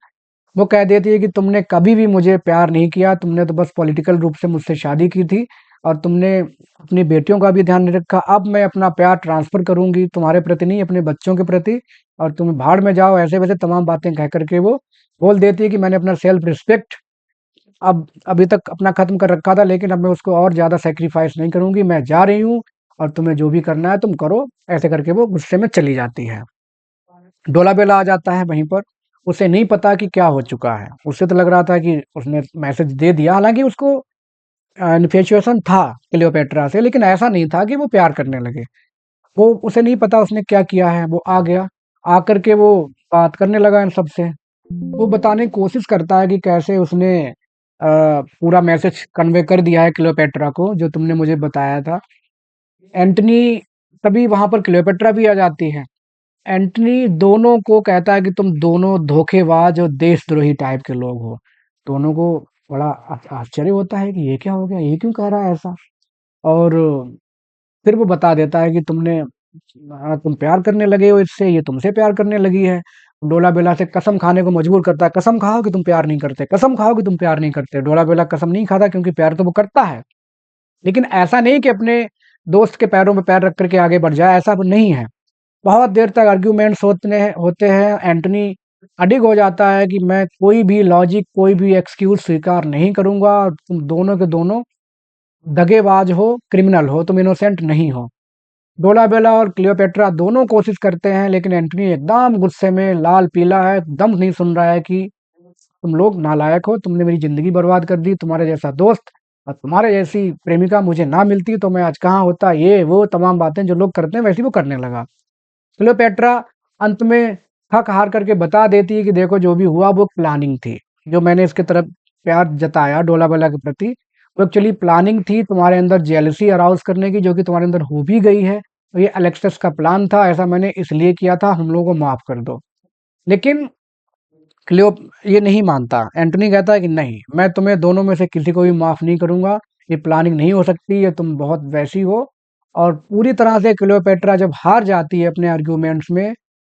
वो कह देती है कि तुमने कभी भी मुझे प्यार नहीं किया, तुमने तो बस पॉलिटिकल रूप से मुझसे शादी की थी, और तुमने अपनी बेटियों का भी ध्यान नहीं रखा। अब मैं अपना प्यार ट्रांसफर करूंगी तुम्हारे प्रति नहीं, अपने बच्चों के प्रति, और तुम भाड़ में जाओ, ऐसे वैसे तमाम बातें कह करके वो बोल देती है कि मैंने अपना सेल्फ रिस्पेक्ट अब अभी तक अपना खत्म कर रखा था, लेकिन अब मैं उसको और ज्यादा सेक्रीफाइस नहीं करूंगी, मैं जा रही हूँ, और तुम्हें जो भी करना है तुम करो। ऐसे करके वो गुस्से में चली जाती है। डोलाबेला आ जाता है वहीं पर। उसे नहीं पता कि क्या हो चुका है, उसे तो लग रहा था कि उसने मैसेज दे दिया, हालांकि उसको इन्फेचुएशन था क्लियोपेट्रा से, लेकिन ऐसा नहीं था कि वो प्यार करने लगे। वो उसे नहीं पता उसने क्या किया है। वो आ गया, आकर के वो बात करने लगा इन सबसे। वो बताने की कोशिश करता है कि कैसे उसने पूरा मैसेज कन्वे कर दिया है क्लियोपेट्रा को, जो तुमने मुझे बताया था। एंटनी, तभी वहां पर क्लियोपेट्रा भी आ जाती है। एंटनी दोनों को कहता है कि तुम दोनों धोखेबाज और देशद्रोही टाइप के लोग हो। दोनों को बड़ा आश्चर्य होता है कि ये क्या हो गया, ये क्यों कह रहा है ऐसा। और फिर वो बता देता है कि तुम प्यार करने लगे हो इससे, ये तुमसे प्यार करने लगी है। डोलाबेला से कसम खाने को मजबूर करता है, कसम खाओ कि तुम प्यार नहीं करते, कसम खाओ कि तुम प्यार नहीं करते। डोलाबेला कसम नहीं खाता, क्योंकि प्यार तो वो करता है, लेकिन ऐसा नहीं कि अपने दोस्त के पैरों में पैर रख करके आगे बढ़ जाए, ऐसा नहीं है। बहुत देर तक आर्ग्यूमेंट्स होते हैं। एंटनी अडिग हो जाता है कि मैं कोई भी लॉजिक, कोई भी एक्सक्यूज स्वीकार नहीं करूंगा, और तुम दोनों के दोनों दगेबाज हो, क्रिमिनल हो, तुम इनोसेंट नहीं हो। डोलाबेला और क्लियोपेट्रा दोनों कोशिश करते हैं, लेकिन एंटनी एकदम गुस्से में लाल पीला है, एकदम नहीं सुन रहा है कि तुम लोग नालायक हो, तुमने मेरी जिंदगी बर्बाद कर दी, तुम्हारे जैसा दोस्त और तुम्हारे जैसी प्रेमिका मुझे ना मिलती तो मैं आज कहाँ होता, ये वो तमाम बातें जो लोग करते हैं वैसी वो करने लगा। क्लियोपेट्रा अंत में थक हार करके बता देती है कि देखो जो भी हुआ वो प्लानिंग थी, जो मैंने इसके तरफ प्यार जताया डोलाबेला के प्रति, वो एक्चुअली प्लानिंग थी तुम्हारे अंदर जेलसी अराउज करने की, जो कि तुम्हारे अंदर हो भी गई है। तो ये अलेक्सस का प्लान था, ऐसा मैंने इसलिए किया था, हम लोगों को माफ कर दो। लेकिन क्लियो ये नहीं मानता। एंटनी कहता है कि नहीं, मैं तुम्हें दोनों में से किसी को भी माफ नहीं करूंगा, ये प्लानिंग नहीं हो सकती, ये तुम बहुत वैसी हो। और पूरी तरह से क्लियोपेट्रा जब हार जाती है अपने आर्ग्यूमेंट्स में,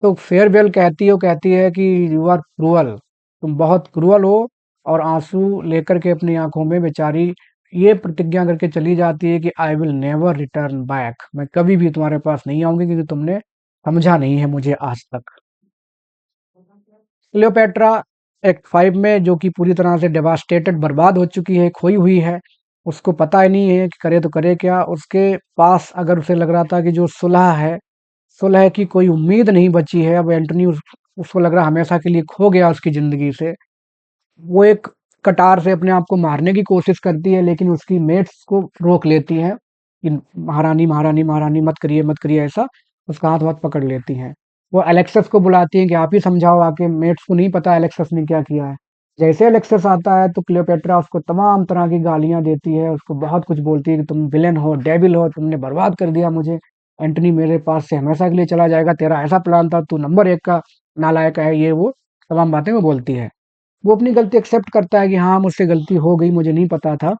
तो फेयरवेल कहती है कि यू आर क्रूअल, तुम बहुत क्रूअल हो। और आंसू लेकर के अपनी आंखों में बेचारी ये प्रतिज्ञा करके चली जाती है कि I will never return back, मैं कभी भी तुम्हारे पास नहीं आऊंगी, क्योंकि तुमने समझा नहीं है मुझे आज तक। क्लियोपेट्रा एक्ट 5 में, जो कि पूरी तरह से डेवास्टेटेड, बर्बाद हो चुकी है, खोई हुई है, उसको पता ही नहीं है कि करे तो करे क्या। उसके पास अगर उसे लग रहा था कि जो सुलह है, सुलह की कोई उम्मीद नहीं बची है, अब एंटनी उसको लग रहा हमेशा के लिए खो गया उसकी जिंदगी से। वो एक कटार से अपने आप को मारने की कोशिश करती है, लेकिन उसकी मेट्स को रोक लेती हैं कि महारानी महारानी महारानी मत करिए ऐसा। उसका हाथ वाथ पकड़ लेती हैं। वो एलेक्सस को बुलाती हैं कि आप ही समझाओ आके, मेट्स को नहीं पता एलेक्सस ने क्या किया है। जैसे एलेक्सस आता है तो क्लियोपेट्रा उसको तमाम तरह की गालियां देती है, उसको बहुत कुछ बोलती है कि तुम विलेन हो, डेविल हो, तुमने बर्बाद कर दिया मुझे। एंटनी मेरे पास से हमेशा के लिए चला जाएगा, तेरा ऐसा प्लान था, तू नंबर 1 का नालायक है, ये वो तमाम बातें वो बोलती है। वो अपनी गलती एक्सेप्ट करता है कि हाँ, मुझसे गलती हो गई, मुझे नहीं पता था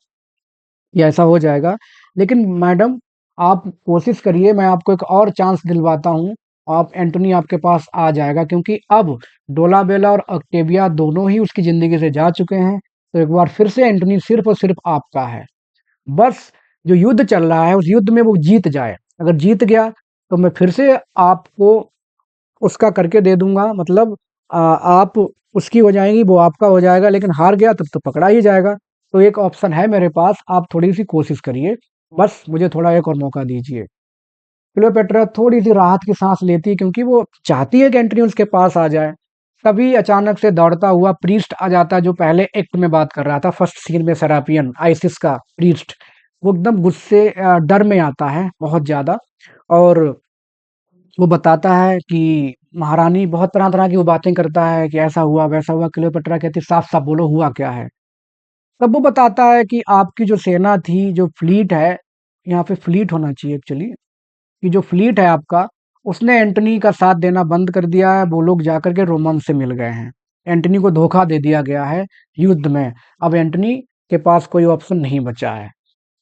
कि ऐसा हो जाएगा। लेकिन मैडम, आप कोशिश करिए, मैं आपको एक और चांस दिलवाता हूँ। आप एंटोनी आपके पास आ जाएगा, क्योंकि अब डोलाबेला और ऑक्टेविया दोनों ही उसकी ज़िंदगी से जा चुके हैं। तो एक बार फिर से एंटोनी सिर्फ़ और सिर्फ़ आपका है। बस जो युद्ध चल रहा है, उस युद्ध में वो जीत जाए। अगर जीत गया, तो मैं फिर से आपको उसका करके दे दूँगा, मतलब आप उसकी हो जाएँगी, वो आपका हो जाएगा, लेकिन हार गया तब तो पकड़ा ही जाएगा। तो एक ऑप्शन है मेरे पास, आप थोड़ी-सी कोशिश करिए, बस मुझे थोड़ा एक और मौका दीजिए। क्लियोपेट्रा थोड़ी-सी राहत की साँस लेती है, क्योंकि वो चाहती है कि एंटनी उसके पास आ जाए। तभी अचानक से दौड़ता हुआ प्रीस्ट आ जाता है, जो पहले एक्ट में बात कर रहा था, फर्स्ट सीन में सेरापियन, आइसिस का प्रीस्ट। वो एकदम गुस्से डर में आता है बहुत ज़्यादा। और वो बताता है कि महारानी, बहुत तरह-तरह की वो बातें करता है कि ऐसा हुआ, वैसा हुआ। क्लियोपेट्रा कहती है, "साफ-साफ बोलो, हुआ क्या है?" तब वो बताता है कि आपकी जो सेना थी, जो फ्लीट है, यहाँ पे फ्लीट होना चाहिए एक्चुअली, कि जो फ्लीट है आपका, उसने एंटनी का साथ देना बंद कर दिया है, वो लोग जाकर के रोमन से मिल गए हैं। एंटनी को धोखा दे दिया गया है युद्ध में। अब एंटनी के पास कोई ऑप्शन नहीं बचा है।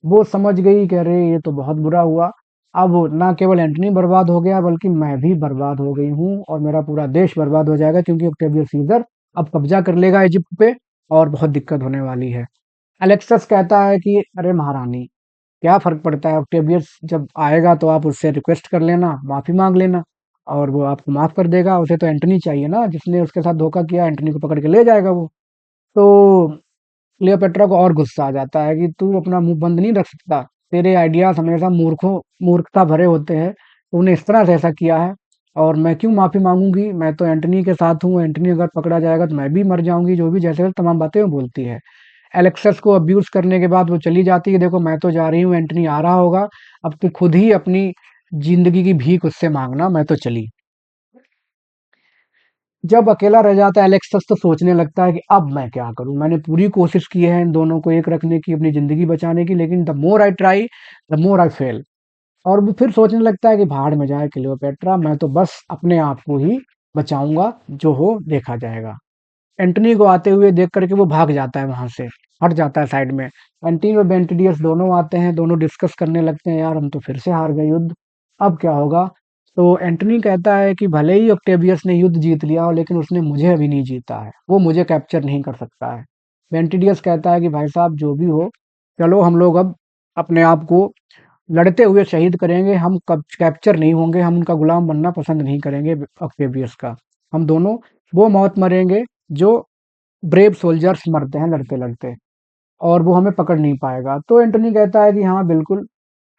वो समझ गई कि अरे ये तो बहुत बुरा हुआ। अब ना केवल एंटनी बर्बाद हो गया, बल्कि मैं भी बर्बाद हो गई हूँ, और मेरा पूरा देश बर्बाद हो जाएगा, क्योंकि ऑक्टेवियस सीजर अब कब्जा कर लेगा इजिप्ट पे, और बहुत दिक्कत होने वाली है। अलेक्सस कहता है कि अरे महारानी, क्या फर्क पड़ता है, ऑक्टेवियस जब आएगा तो आप उससे रिक्वेस्ट कर लेना, माफी मांग लेना, और वो आपको माफ कर देगा। उसे तो एंटनी चाहिए ना, जिसने उसके साथ धोखा किया, एंटनी को पकड़ के ले जाएगा वो। तो क्लियोपेट्रा को और गुस्सा आ जाता है कि तू अपना मुंह बंद नहीं रख सकता, तेरे आइडियाज हमेशा मूर्खता भरे होते हैं, तूने इस तरह से ऐसा किया है, और मैं क्यों माफी मांगूंगी, मैं तो एंटनी के साथ हूँ, एंटनी अगर पकड़ा जाएगा तो मैं भी मर जाऊंगी, जो भी जैसे तमाम बातें वो बोलती है। एलेक्सस को अब्यूज करने के बाद वो चली जाती है, देखो मैं तो जा रही हूँ, एंटनी आ रहा होगा, अब तू खुद ही अपनी जिंदगी की भीख उससे मांगना, मैं तो चली। जब अकेला रह जाता है एलेक्सस, तो सोचने लगता है कि अब मैं क्या करूं, मैंने पूरी कोशिश की है इन दोनों को एक रखने की, अपनी जिंदगी बचाने की, लेकिन the more I try the more I fail. और वो फिर सोचने लगता है कि भाड़ में जाए क्लियोपेट्रा, मैं तो बस अपने आप को ही बचाऊंगा, जो हो देखा जाएगा। एंटनी को आते हुए देख करके वो भाग जाता है वहां से, हट जाता है साइड में। एंटनी और बेंटिडियस दोनों आते हैं, दोनों डिस्कस करने लगते हैं, यार हम तो फिर से हार गए युद्ध, अब क्या होगा। तो एंटनी कहता है कि भले ही ऑक्टेवियस ने युद्ध जीत लिया हो, लेकिन उसने मुझे अभी नहीं जीता है, वो मुझे कैप्चर नहीं कर सकता है। बेंटिडियस कहता है कि भाई साहब जो भी हो, चलो हम लोग अब अपने आप को लड़ते हुए शहीद करेंगे, हम कब कैप्चर नहीं होंगे, हम उनका गुलाम बनना पसंद नहीं करेंगे ऑक्टेवियस का। हम दोनों वो मौत मरेंगे जो ब्रेव सोल्जर्स मरते हैं लड़ते लड़ते, और वो हमें पकड़ नहीं पाएगा। तो एंटनी कहता है कि हाँ बिल्कुल,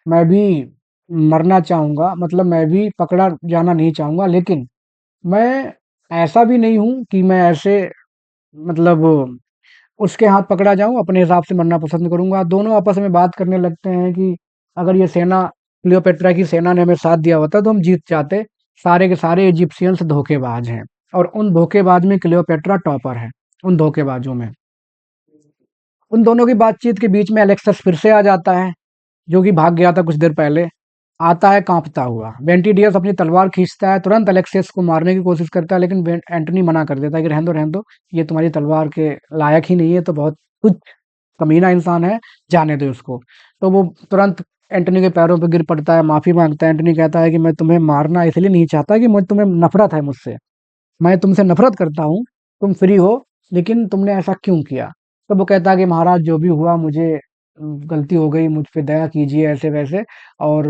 मैं भी मरना चाहूंगा, मतलब मैं भी पकड़ा जाना नहीं चाहूंगा, लेकिन मैं ऐसा भी नहीं हूं कि मैं ऐसे, मतलब उसके हाथ पकड़ा जाऊं, अपने हिसाब से मरना पसंद करूंगा। दोनों आपस में बात करने लगते हैं कि अगर ये सेना, क्लियोपेट्रा की सेना ने हमें साथ दिया होता तो हम जीत जाते, सारे के सारे इजिप्शियंस धोखेबाज हैं, और उन धोखेबाज में क्लियोपेट्रा टॉपर है, उन धोखेबाजों में। उन दोनों की बातचीत के बीच में अलेक्सस फिर से आ जाता है, जो कि भाग गया था कुछ देर पहले। आता है कांपता हुआ। वेंटिडियस अपनी तलवार खींचता है, तुरंत अलेक्सियस को मारने की कोशिश करता है, लेकिन एंटनी मना कर देता है कि रहने दो, ये तुम्हारी तलवार के लायक ही नहीं है, तो बहुत कुछ कमीना इंसान है, जाने दो उसको। तो वो तुरंत एंटनी के पैरों पर गिर पड़ता है, माफी मांगता है। एंटनी कहता है कि मैं तुम्हें मारना इसलिए नहीं चाहता कि मुझे तुम्हें नफरत है मुझसे, मैं तुमसे नफरत करता हूँ, तुम फ्री हो, लेकिन तुमने ऐसा क्यों किया? तो वो कहता है कि महाराज जो भी हुआ मुझे गलती हो गई, मुझ पे दया कीजिए ऐसे वैसे, और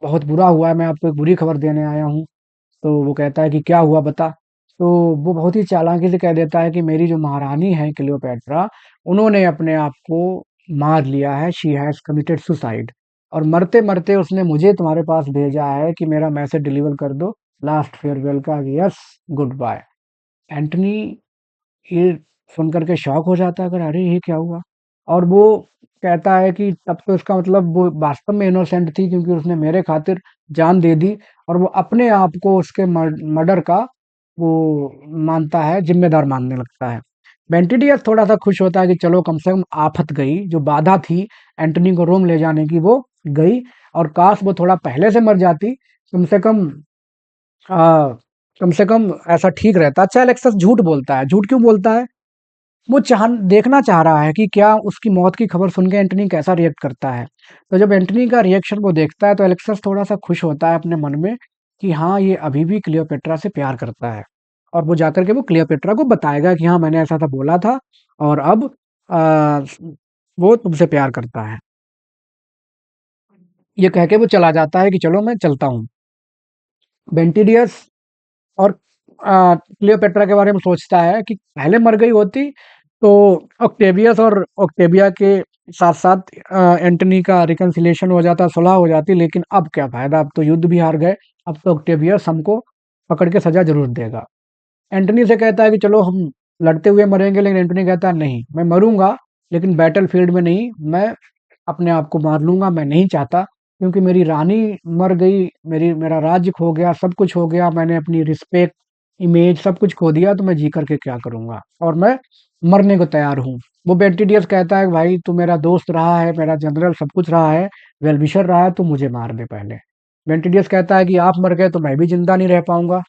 बहुत बुरा हुआ है, मैं आपको एक बुरी खबर देने आया हूँ। तो वो कहता है कि क्या हुआ बता। तो वो बहुत ही चालाकी से कह देता है कि मेरी जो महारानी है क्लियोपैट्रा, उन्होंने अपने आप को मार लिया है, शी हैज कमिटेड सुसाइड, और मरते मरते उसने मुझे तुम्हारे पास भेजा है कि मेरा मैसेज डिलीवर कर दो, लास्ट फेयरवेल का, यस, गुड बाय। एंटनी ये सुन कर के शॉक हो जाता है, अगर अरे ये क्या हुआ। और वो कहता है कि तब तो इसका मतलब वो वास्तव में इनोसेंट थी, क्योंकि उसने मेरे खातिर जान दे दी, और वो अपने आप को उसके मर्डर का वो मानता है, जिम्मेदार मानने लगता है। बेंटिडियस थोड़ा सा खुश होता है कि चलो कम से कम आफत गई, जो बाधा थी एंटनी को रोम ले जाने की वो गई, और काश वो थोड़ा पहले से मर जाती, कम से कम आ, कम से कम ऐसा ठीक रहता। अच्छा, एलेक्सस झूठ बोलता है। झूठ क्यों बोलता है? वो देखना चाह रहा है कि क्या उसकी मौत की खबर सुन के एंटनी कैसा रिएक्ट करता है। तो जब एंटनी का रिएक्शन वो देखता है, तो एलेक्सस थोड़ा सा खुश होता है अपने मन में कि हाँ, ये अभी भी क्लियोपेट्रा से प्यार करता है, और वो जाकर के वो क्लियोपेट्रा को बताएगा कि हाँ, मैंने ऐसा था बोला था, और अब आ, वो तुमसे प्यार करता है। ये कह के वो चला जाता है कि चलो मैं चलता हूँ। बेंटिडियस और क्लियोपेट्रा के बारे में सोचता है कि पहले मर गई होती तो ऑक्टेवियस और ऑक्टेविया के साथ साथ एंटनी का रिकन्सिलिएशन हो जाता, सुलह हो जाती, लेकिन अब क्या फायदा, अब तो युद्ध भी हार गए, अब तो ऑक्टेवियस हमको पकड़ के सजा जरूर देगा। एंटनी से कहता है कि चलो हम लड़ते हुए मरेंगे, लेकिन एंटनी कहता है नहीं, मैं मरूंगा, लेकिन बैटल फील्ड में नहीं, मैं अपने आप को मार लूंगा, मैं नहीं चाहता, क्योंकि मेरी रानी मर गई, मेरा राज्य खो गया, सब कुछ हो गया, मैंने अपनी रिस्पेक्ट, इमेज, सब कुछ खो दिया, तो मैं जी करके क्या करूंगा, और मैं मरने को तैयार हूँ। वो बेंटिडियस कहता है भाई तू मेरा दोस्त रहा है, मेरा जनरल सब कुछ रहा है, वेल रहा है, तू मुझे मार दे पहले। बेंटिडियस कहता है कि आप मर गए तो मैं भी जिंदा नहीं रह पाऊंगा।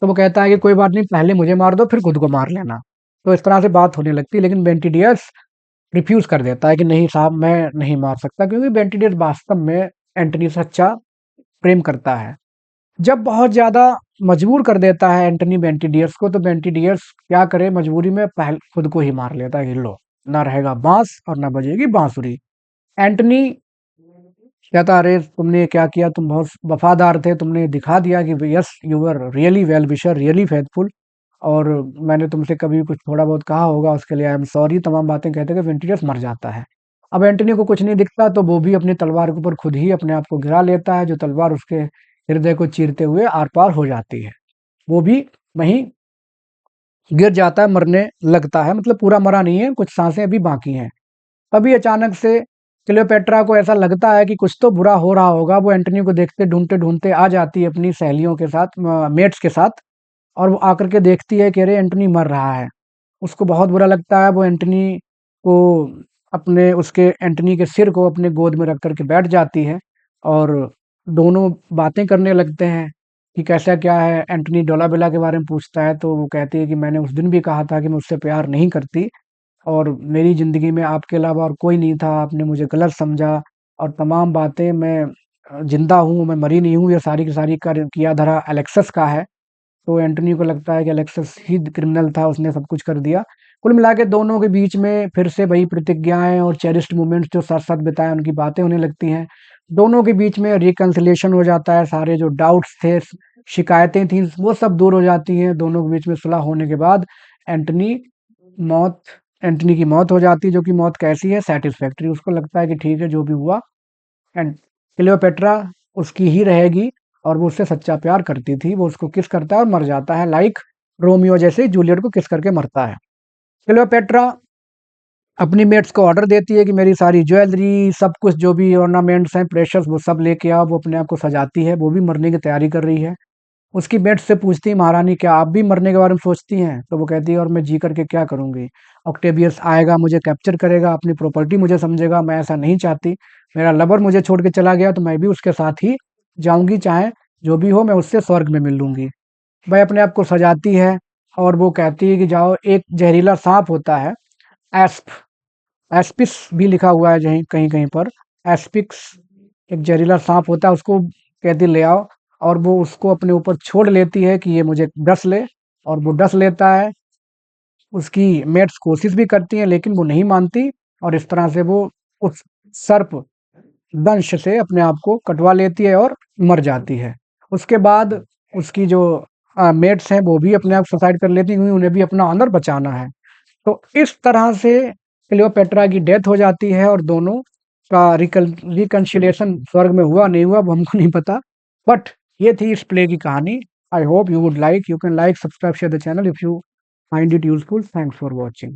तो वो कहता है कि कोई बात नहीं, पहले मुझे मार दो फिर खुद को मार लेना। तो इस तरह से बात होने लगती है, लेकिन बेंटिडियस रिफ्यूज कर देता है कि नहीं साहब, मैं नहीं मार सकता, क्योंकि बेंटिडियस वास्तव में एंटनी से सच्चा प्रेम करता है। जब बहुत ज्यादा मजबूर कर देता है एंटनी बेंटिडियस को, तो बेंटिडियस क्या करे, मजबूरी में पहल खुद को ही मार लेता है कि लो, ना रहेगा बांस और ना बजेगी बांसुरी। एंटनी कहता अरे तुमने ये क्या किया, तुम बहुत वफादार थे, तुमने दिखा दिया कि yes you were really well wisher, really faithful, और मैंने तुमसे कभी कुछ थोड़ा बहुत कहा होगा, उसके लिए आई एम सॉरी, तमाम बातें कहते हुए वेंटिलियस मर जाता है। अब एंटनी को कुछ नहीं दिखता, तो वो भी अपनी तलवार के ऊपर खुद ही अपने आप को गिरा लेता है, जो तलवार उसके हृदय को चीरते हुए आर पार हो जाती है। वो भी वहीं गिर जाता है, मरने लगता है, मतलब पूरा मरा नहीं है, कुछ सांसें अभी बाकी हैं। तभी अचानक से क्लियोपेट्रा को ऐसा लगता है कि कुछ तो बुरा हो रहा होगा। वो एंटनी को देखते ढूंढते ढूंढते आ जाती है अपनी सहेलियों के साथ, मेट्स के साथ, और वो आकर के देखती है कि अरे एंटनी मर रहा है। उसको बहुत बुरा लगता है। वो एंटनी को अपने उसके एंटनी के सिर को अपने गोद में रख करके बैठ जाती है, और दोनों बातें करने लगते हैं कि कैसा क्या है। एंटनी डोलाबेला के बारे में पूछता है, तो वो कहती है कि मैंने उस दिन भी कहा था कि मैं उससे प्यार नहीं करती, और मेरी ज़िंदगी में आपके अलावा और कोई नहीं था, आपने मुझे गलत समझा, और तमाम बातें, मैं ज़िंदा हूँ, मैं मरी नहीं हूँ, ये सारी की सारी कर किया धरा एलेक्सस का है। तो एंटनी को लगता है कि एलेक्सस ही क्रिमिनल था, उसने सब कुछ कर दिया। कुल मिला के दोनों के बीच में फिर से वही प्रतिज्ञाएं और चेरिस्ड मोमेंट्स जो साथ साथ बिताए, उनकी बातें होने लगती हैं। दोनों के बीच में रिकन्सिलिएशन हो जाता है, सारे जो डाउट्स थे, शिकायतें थी, वो सब दूर हो जाती हैं। दोनों के बीच में सुलह होने के बाद एंटनी मौत एंटनी की मौत हो जाती है, जो कि मौत कैसी है, सेटिस्फैक्ट्री। उसको लगता है कि ठीक है, जो भी हुआ, एंड क्लियोपेट्रा उसकी ही रहेगी, और वो उससे सच्चा प्यार करती थी। वो उसको किस करता है और मर जाता है, लाइक रोमियो जैसे जूलियट को किस करके मरता है। क्लियोपेट्रा अपनी मेट्स को ऑर्डर देती है कि मेरी सारी ज्वेलरी, सब कुछ जो भी ऑर्नामेंट्स हैं प्रेशर्स, वो सब लेके आओ। वो अपने आप को सजाती है, वो भी मरने की तैयारी कर रही है। उसकी मेट्स से पूछती है, महारानी क्या आप भी मरने के बारे में सोचती हैं? तो वो कहती है और मैं जी करके क्या करूंगी, ऑक्टेवियस आएगा, मुझे कैप्चर करेगा, अपनी प्रॉपर्टी मुझे समझेगा, मैं ऐसा नहीं चाहती। मेरा लवर मुझे छोड़ के चला गया, तो मैं भी उसके साथ ही जाऊंगी, चाहे जो भी हो मैं उससे स्वर्ग में मिल लूंगी। वह अपने आप को सजाती है और वो कहती है कि जाओ, एक जहरीला सांप होता है, एस्प, एस्पिस भी लिखा हुआ है कहीं कहीं कहीं पर, एस्पिक्स, एक जहरीला सांप होता है, उसको कहती ले आओ। और वो उसको अपने ऊपर छोड़ लेती है कि ये मुझे डस ले, और वो डस लेता है। उसकी मेट्स कोशिश भी करती हैं लेकिन वो नहीं मानती, और इस तरह से वो उस सर्प दंश से अपने आप को कटवा लेती है और मर जाती है। उसके बाद उसकी जो मेट्स हैं वो भी अपने आप सुसाइड कर लेती हैं, क्योंकि उन्हें भी अपना ऑनर बचाना है। तो इस तरह से क्लियोपेट्रा की डेथ हो जाती है, और दोनों का रिकन्सिलिएशन स्वर्ग में हुआ नहीं हुआ वो हमको नहीं पता। बट ये थी इस प्ले की कहानी। I hope you would like, you can like, subscribe, share the channel if you find it useful. Thanks for watching.